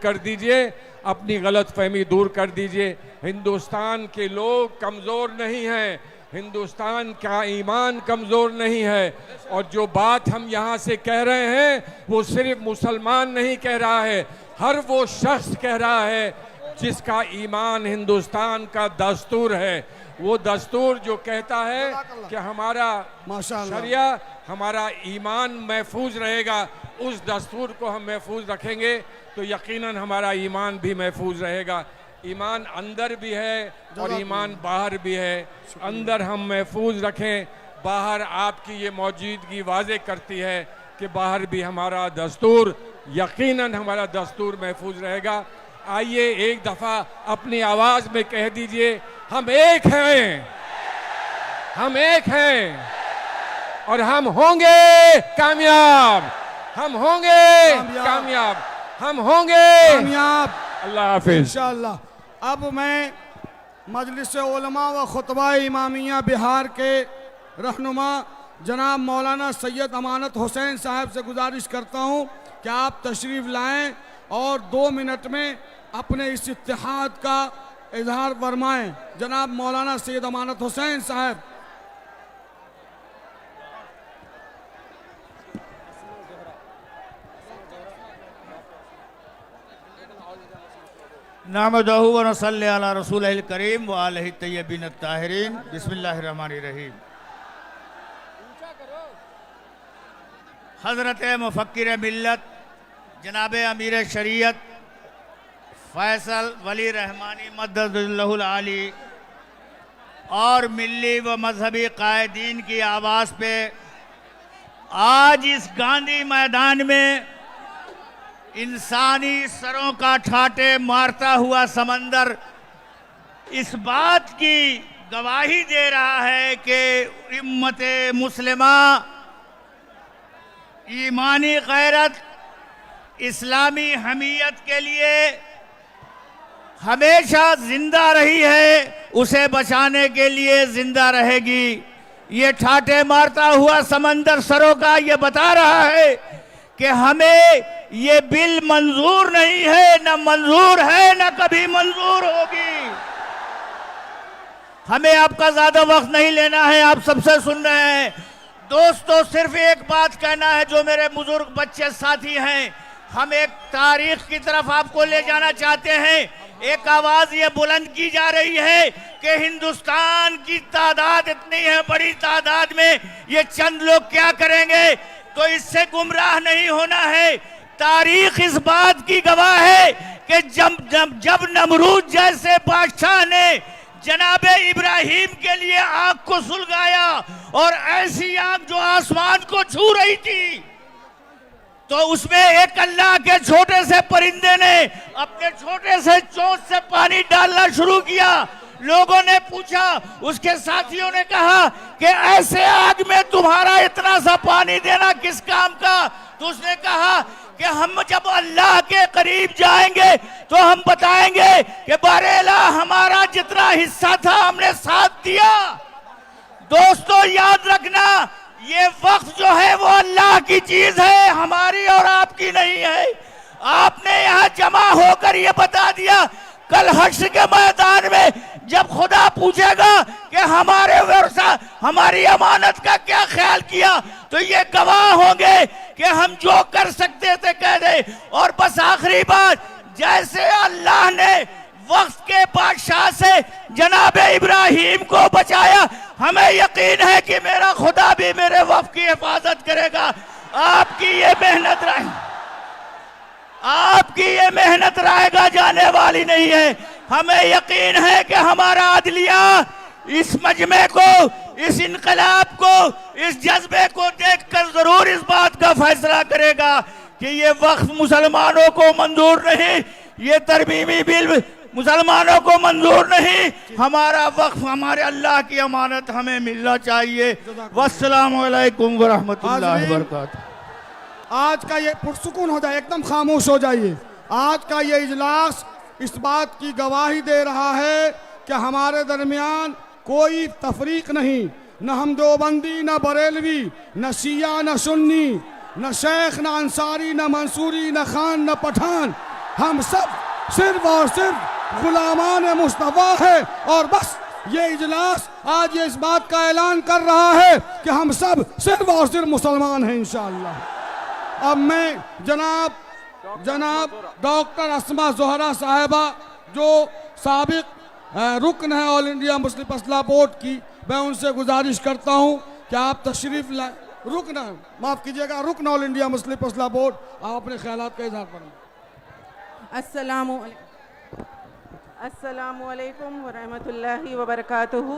कर दीजिए। हिंदुस्तान के लोग कमज़ोर नहीं हैं, हिंदुस्तान का ईमान कमज़ोर नहीं है, और जो बात हम यहाँ से कह रहे हैं वो सिर्फ मुसलमान नहीं कह रहा है, हर वो शख्स कह रहा है जिसका ईमान हिंदुस्तान का दस्तूर है। वो दस्तूर जो कहता है कि हमारा शरिया, हमारा ईमान महफूज रहेगा, उस दस्तूर को हम महफूज रखेंगे तो यकीनन हमारा ईमान भी महफूज रहेगा। ईमान अंदर भी है और ईमान बाहर भी है। अंदर हम महफूज रखें, बाहर आपकी ये मौजूदगी वाज़े करती है कि बाहर भी हमारा दस्तूर, यकीनन हमारा दस्तूर महफूज रहेगा। आइए एक दफ़ा अपनी आवाज़ में कह दीजिए, हम एक हैं, हम एक हैं, और हम होंगे कामयाब, हम होंगे कामयाब, हम होंगे कामयाब। अल्लाह हाफिज। इंशाअल्लाह। अब मैं मजलिस उलमा व खुतबा इमामिया बिहार के रहनुमा जनाब मौलाना सैयद अमानत हुसैन साहब से गुजारिश करता हूं कि आप तशरीफ़ लाएं और 2 मिनट में अपने इस इत्तेहाद का इजहार फरमाएं। जनाब मौलाना सैयद अमानत हुसैन साहब। नामदहु व नसल्ली अला रसूलिल करीम व आलिहि तय्यबीन ताहिरीन। बिस्मिल्लाहिर्रहमानिर्रहीम। हज़रत मुफ़क्किर मिल्लत जनाब अमीर शरीयत फैसल वली रहमानी मद्ददुल्लाहुल आली और मिल्ली व मजहबी कायदीन की आवाज़ पे आज इस गांधी मैदान में इंसानी सरों का ठाटे मारता हुआ समंदर इस बात की गवाही दे रहा है कि उम्मत मुस्लिमा ईमानी गैरत इस्लामी हमीयत के लिए हमेशा जिंदा रही है, उसे बचाने के लिए जिंदा रहेगी। ये ठाटे मारता हुआ समंदर सरों का ये बता रहा है कि हमें ये बिल मंजूर नहीं है, न मंजूर है, न कभी मंजूर होगी। हमें आपका ज्यादा वक्त नहीं लेना है, आप सबसे सुन रहे हैं। दोस्तों, सिर्फ एक बात कहना है, जो मेरे बुजुर्ग बच्चे साथी हैं, हम एक तारीख की तरफ आपको ले जाना चाहते हैं। एक आवाज ये बुलंद की जा रही है कि हिंदुस्तान की तादाद इतनी है, बड़ी तादाद में ये चंद लोग क्या करेंगे, तो इससे गुमराह नहीं होना है। तारीख इस बात की गवाह है कि जब नमरूद जैसे बादशाह ने जनाबे इब्राहिम के लिए आग को सुलगाया और ऐसी आग जो आसमान को छू रही थी, तो उसमें एक अल्लाह के छोटे से परिंदे ने अपने छोटे से चोंच से पानी डालना शुरू किया। लोगों ने पूछा, उसके साथियों ने कहा कि ऐसे आग में तुम्हारा इतना सा पानी देना किस काम का? तो उसने कहा कि हम जब अल्लाह के करीब जाएंगे तो हम बताएंगे कि बरेला हमारा जितना हिस्सा था हमने साथ दिया। दोस्तों, याद रखना, ये वक्त जो है वो अल्लाह की चीज है, हमारी और आपकी नहीं है। आपने यहाँ जमा होकर ये बता दिया, कल हश्र के मैदान में जब खुदा पूछेगा कि हमारे वर्षा हमारी अमानत का क्या ख्याल किया, तो ये गवाह होंगे कि हम जो कर सकते थे कह दे। और बस आखिरी बात, जैसे अल्लाह ने वक्त के बादशाह से जनाबे इब्राहिम को बचाया, हमें यकीन है कि मेरा खुदा भी मेरे वक्त की हिफाजत करेगा। आपकी ये मेहनत रहे, आपकी ये मेहनत रहेगा जाने वाली नहीं है। हमें यकीन है कि हमारा अदलिया इस मजमे को, इस इनकलाब को, इस जज्बे को देखकर जरूर इस बात का फैसला करेगा कि ये वक्त मुसलमानों को मंजूर नहीं, ये तरमीमी बिल मुसलमानों को मंजूर नहीं। हमारा वक्त हमारे अल्लाह की अमानत हमें मिलना चाहिए। वस्सलामु अलैकुम व रहमतुल्लाहि व बरकातहू। आज का ये पुरसुकून हो जाए, एकदम खामोश हो जाइए। आज का ये इजलास इस बात की गवाही दे रहा है कि हमारे दरमियान कोई तफरीक नहीं, न हम देवबंदी, न बरेलवी, न शिया, न सुन्नी, न शेख, न अंसारी, न मंसूरी, न खान, न पठान। हम सब सिर्फ और सिर्फ गुलामान मुस्तफा है। और बस ये इजलास आज ये इस बात का ऐलान कर रहा है कि हम सब सिर्फ और सिर्फ मुसलमान हैं इंशाअल्लाह। अब मैं जनाब डॉक्टर अस्मा ज़ोहरा साहिबा, जो साबिक रुकन है ऑल इंडिया मुस्लिम फसला बोर्ड की, मैं उनसे गुजारिश करता हूं कि आप तशरीफ लाए। रुकन, माफ़ कीजिएगा, रुकन ऑल इंडिया मुस्लिम फसला बोर्ड, आप अपने ख्यालात का इजहार करें। अस्सलामु अलैकुम व रहमतुल्लाहि व बरकातुहू।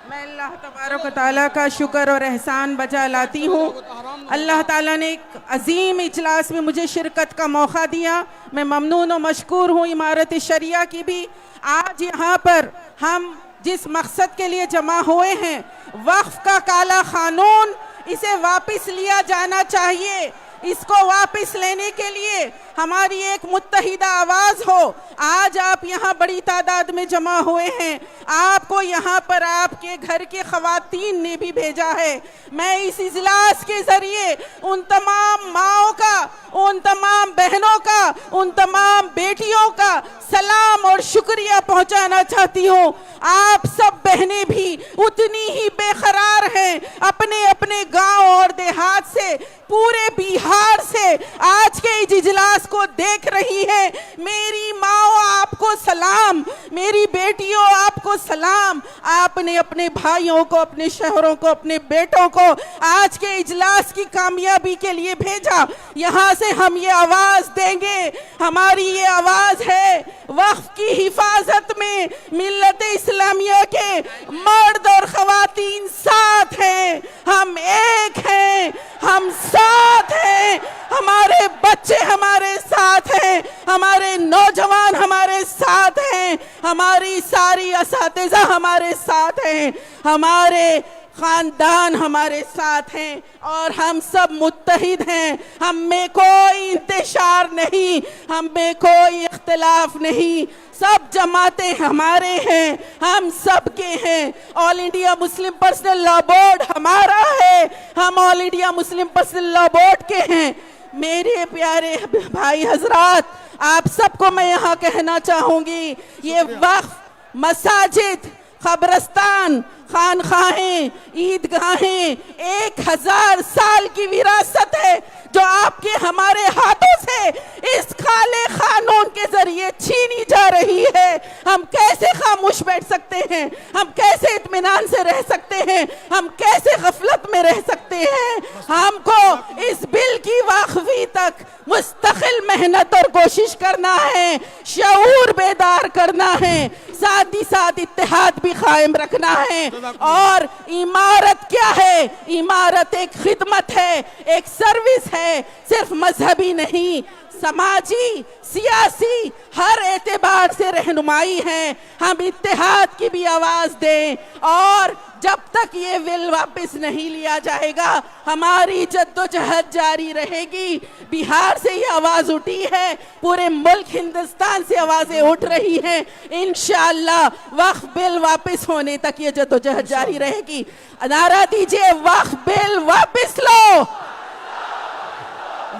मैं अल्लाह तबारक व तआला का शुक्र और एहसान बजा लाती हूँ। अल्लाह ताला ने एक अजीम इजलास में मुझे शिरकत का मौका दिया। मैं ममनून और मशकूर हूँ इमारत शरिया की भी। आज यहाँ पर हम जिस मकसद के लिए जमा हुए हैं, वक्फ का काला कानून, इसे वापस लिया जाना चाहिए। इसको वापस लेने के लिए हमारी एक मुत्तहिदा आवाज हो। आज आप यहाँ बड़ी तादाद में जमा हुए हैं, आपको यहाँ पर आपके घर के खवातीन ने भी भेजा है। मैं इस इजलास के जरिए उन तमाम माओं का, उन तमाम बहनों का, उन तमाम बेटियों का सलाम और शुक्रिया पहुंचाना चाहती हूँ। आप सब बहनें भी उतनी ही बेकरार हैं, अपने अपने गांव और देहात से, पूरे बिहार से आज के इस इजलास को देख रही है। मेरी माओ आपको सलाम, मेरी बेटियों आपको सलाम। आपने अपने भाइयों को, अपने शहरों को, अपने बेटों को आज के इजलास की कामयाबी के लिए भेजा। यहाँ से हम ये आवाज देंगे, हमारी ये आवाज है वक्फ की हिफाजत में मिल्लत इस्लामिया के मर्द और खवातीन साथ हैं, हम एक हैं, हम साथ हैं, हमारे बच्चे हमारे साथ हैं, हमारे नौजवान हमारे साथ हैं, हमारी सारी असातिज़ा हमारे साथ हैं, हमारे खानदान हमारे साथ हैं और हम सब मुत्तहिद हैं। हम में कोई इंतशार नहीं, हम में कोई इख्तिलाफ नहीं, सब जमातें हमारे हैं, हम सब के हैं। All India Muslim personal law board हमारा है, हम all India Muslim personal law board के हैं। मेरे प्यारे भाई हजरात, आप सबको मैं यहाँ कहना चाहूंगी, ये वक्फ मसाजिद, कब्रस्तान, खानखाहें, ईदगाहें 1000 साल की विरासत है जो आपके हमारे हाथों से इस काले कानून के जरिए छीनी जा रही है। हम कैसे खामोश बैठ सकते हैं? हम कैसे इत्मीनान से रह सकते हैं? हम कैसे गफलत में रह सकते हैं? हमको इस बिल की वाकफी तक मुस्तकिल मेहनत और कोशिश करना है, शऊर बेदार करना है, साथ ही साथ इत्तेहाद भी कायम रखना है। और इमारत क्या है? इमारत एक खिदमत है, एक सर्विस है, सिर्फ मजहबी नहीं, समाजी, सियासी, हर एतबार से रहनुमाई है। हम इत्तेहाद की भी आवाज दें और जब तक ये बिल वापस नहीं लिया जाएगा हमारी जद्दोजहद जारी रहेगी। बिहार से ये आवाज उठी है, पूरे मुल्क हिंदुस्तान से आवाजें उठ रही हैं। इंशाअल्लाह वक्फ बिल वापस होने तक ये जद्दोजहद जारी रहेगी। नारा दीजिए, वक्फ बिल वापस लो,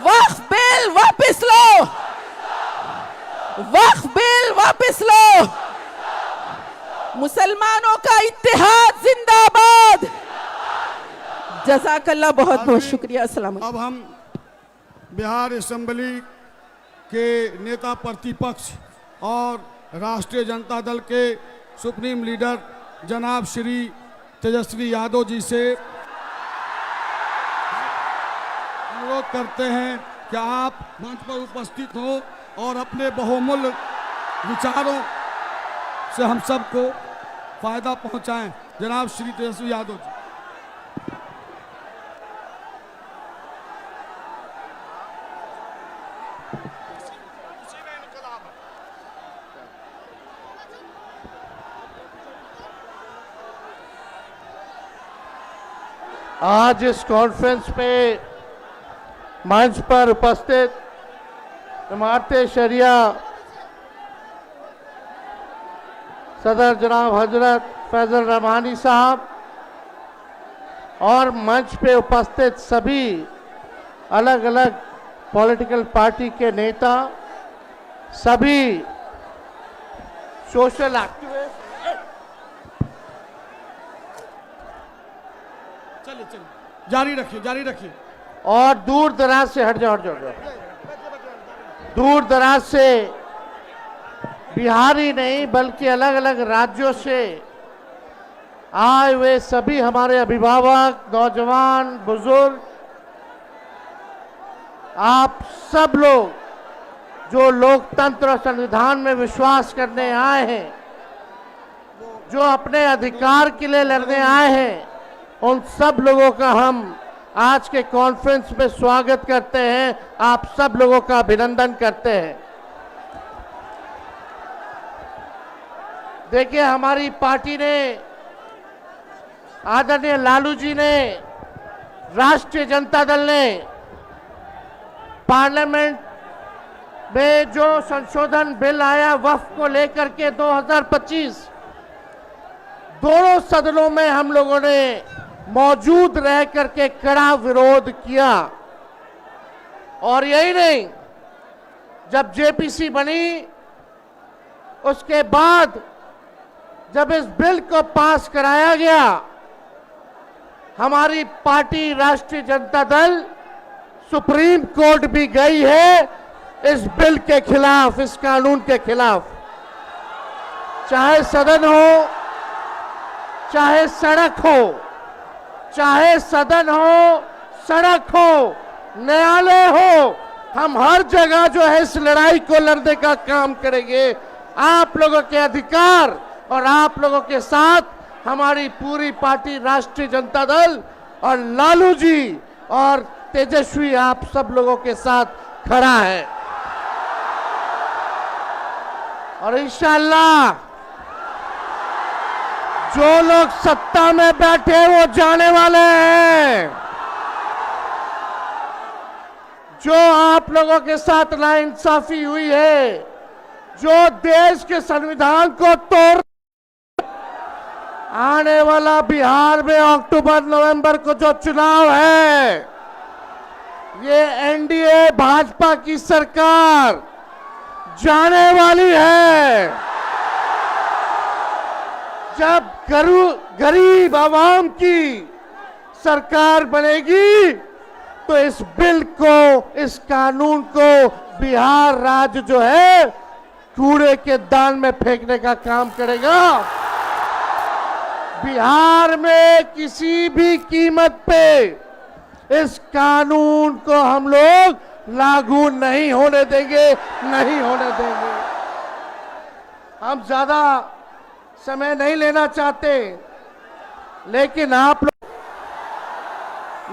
वक्फ बिल वापस लो, वक्फ बिल वापस लो। मुसलमानों का इत्तेहाद जिंदाबाद। जज़ाकल्लाह, बहुत बहुत शुक्रिया। अस्सलाम। अब हम बिहार असेंबली के नेता प्रतिपक्ष और राष्ट्रीय जनता दल के सुप्रीम लीडर जनाब श्री तेजस्वी यादव जी से अनुरोध करते हैं कि आप मंच पर उपस्थित हों और अपने बहुमूल्य विचारों से हम सबको फायदा पहुंचाएं। जनाब श्री तेजस्वी यादव जी। आज इस कॉन्फ्रेंस पे मंच पर उपस्थित इमारत शरिया सदर जनाब हजरत फैजल रहमानी साहब और मंच पे उपस्थित सभी अलग अलग पॉलिटिकल पार्टी के नेता, सभी सोशल एक्टिविस्ट, चलिए जारी रखिए, जारी रखिए। और दूर दराज से हट जाओ, दूर दराज से बिहार ही नहीं बल्कि अलग अलग राज्यों से आए हुए सभी हमारे अभिभावक, नौजवान, बुजुर्ग, आप सब लोग जो लोकतंत्र और संविधान में विश्वास करने आए हैं, जो अपने अधिकार के लिए लड़ने आए हैं, उन सब लोगों का हम आज के कॉन्फ्रेंस में स्वागत करते हैं। आप सब लोगों का अभिनंदन करते हैं। देखिए, हमारी पार्टी ने, आदरणीय लालू जी ने, राष्ट्रीय जनता दल ने पार्लियामेंट में जो संशोधन बिल आया वक्फ को लेकर के 2025, दोनों सदनों में हम लोगों ने मौजूद रह करके कड़ा विरोध किया। और यही नहीं, जब जेपीसी बनी उसके बाद जब इस बिल को पास कराया गया, हमारी पार्टी राष्ट्रीय जनता दल सुप्रीम कोर्ट भी गई है इस बिल के खिलाफ, इस कानून के खिलाफ। चाहे सदन हो, चाहे सड़क हो, चाहे सदन हो, सड़क हो, न्यायालय हो, हम हर जगह जो है इस लड़ाई को लड़ने का काम करेंगे। आप लोगों के अधिकार और आप लोगों के साथ हमारी पूरी पार्टी राष्ट्रीय जनता दल और लालू जी और तेजस्वी आप सब लोगों के साथ खड़ा है। और इंशाअल्लाह जो लोग सत्ता में बैठे वो जाने वाले हैं। जो आप लोगों के साथ नाइंसाफी हुई है, जो देश के संविधान को तोड़, आने वाला बिहार में अक्टूबर नवंबर को जो चुनाव है, ये एनडीए भाजपा की सरकार जाने वाली है। जब गरीब आवाम की सरकार बनेगी तो इस बिल को, इस कानून को बिहार राज्य जो है कूड़े के दान में फेंकने का काम करेगा। बिहार में किसी भी कीमत पे इस कानून को हम लोग लागू नहीं होने देंगे, नहीं होने देंगे। हम ज्यादा समय नहीं लेना चाहते, लेकिन आप लोग,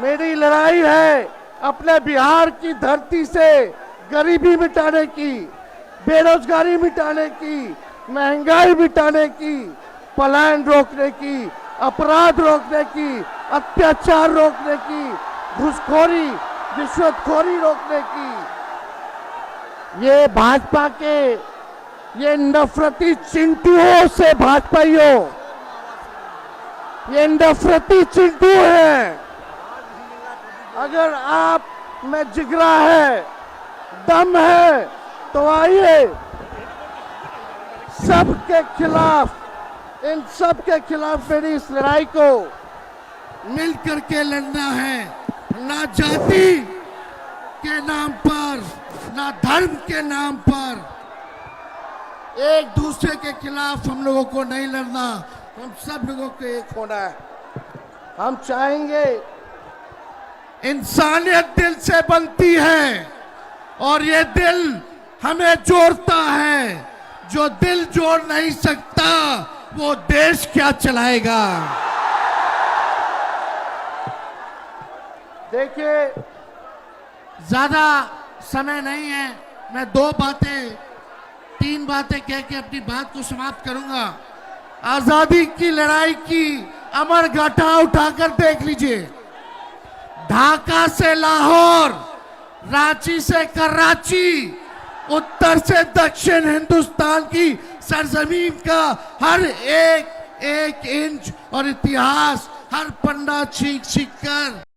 मेरी लड़ाई है अपने बिहार की धरती से गरीबी मिटाने की, बेरोजगारी मिटाने की, महंगाई मिटाने की, पलायन रोकने की, अपराध रोकने की, अत्याचार रोकने की, घूसखोरी, रिश्वतखोरी रोकने की। ये भाजपा के ये नफरती चिंटुओं से, भाजपाइयों, ये नफरती चिंटू हैं। अगर आप में जिगरा है, दम है, तो आइए सबके खिलाफ, इन सब के खिलाफ मेरी इस लड़ाई को मिल करके लड़ना है। ना जाति के नाम पर, ना धर्म के नाम पर एक दूसरे के खिलाफ हम लोगों को नहीं लड़ना, हम सब लोगों को एक होना है। हम चाहेंगे, इंसानियत दिल से बनती है और ये दिल हमें जोड़ता है। जो दिल जोड़ नहीं सकता वो देश क्या चलाएगा। देखिए, ज्यादा समय नहीं है, मैं तीन बातें कह के अपनी बात को समाप्त करूंगा। आजादी की लड़ाई की अमर गाथा उठाकर देख लीजिए। ढाका से लाहौर, रांची से कराची, उत्तर से दक्षिण हिंदुस्तान की सरजमीन का हर एक इंच और इतिहास, हर पन्ना छींक कर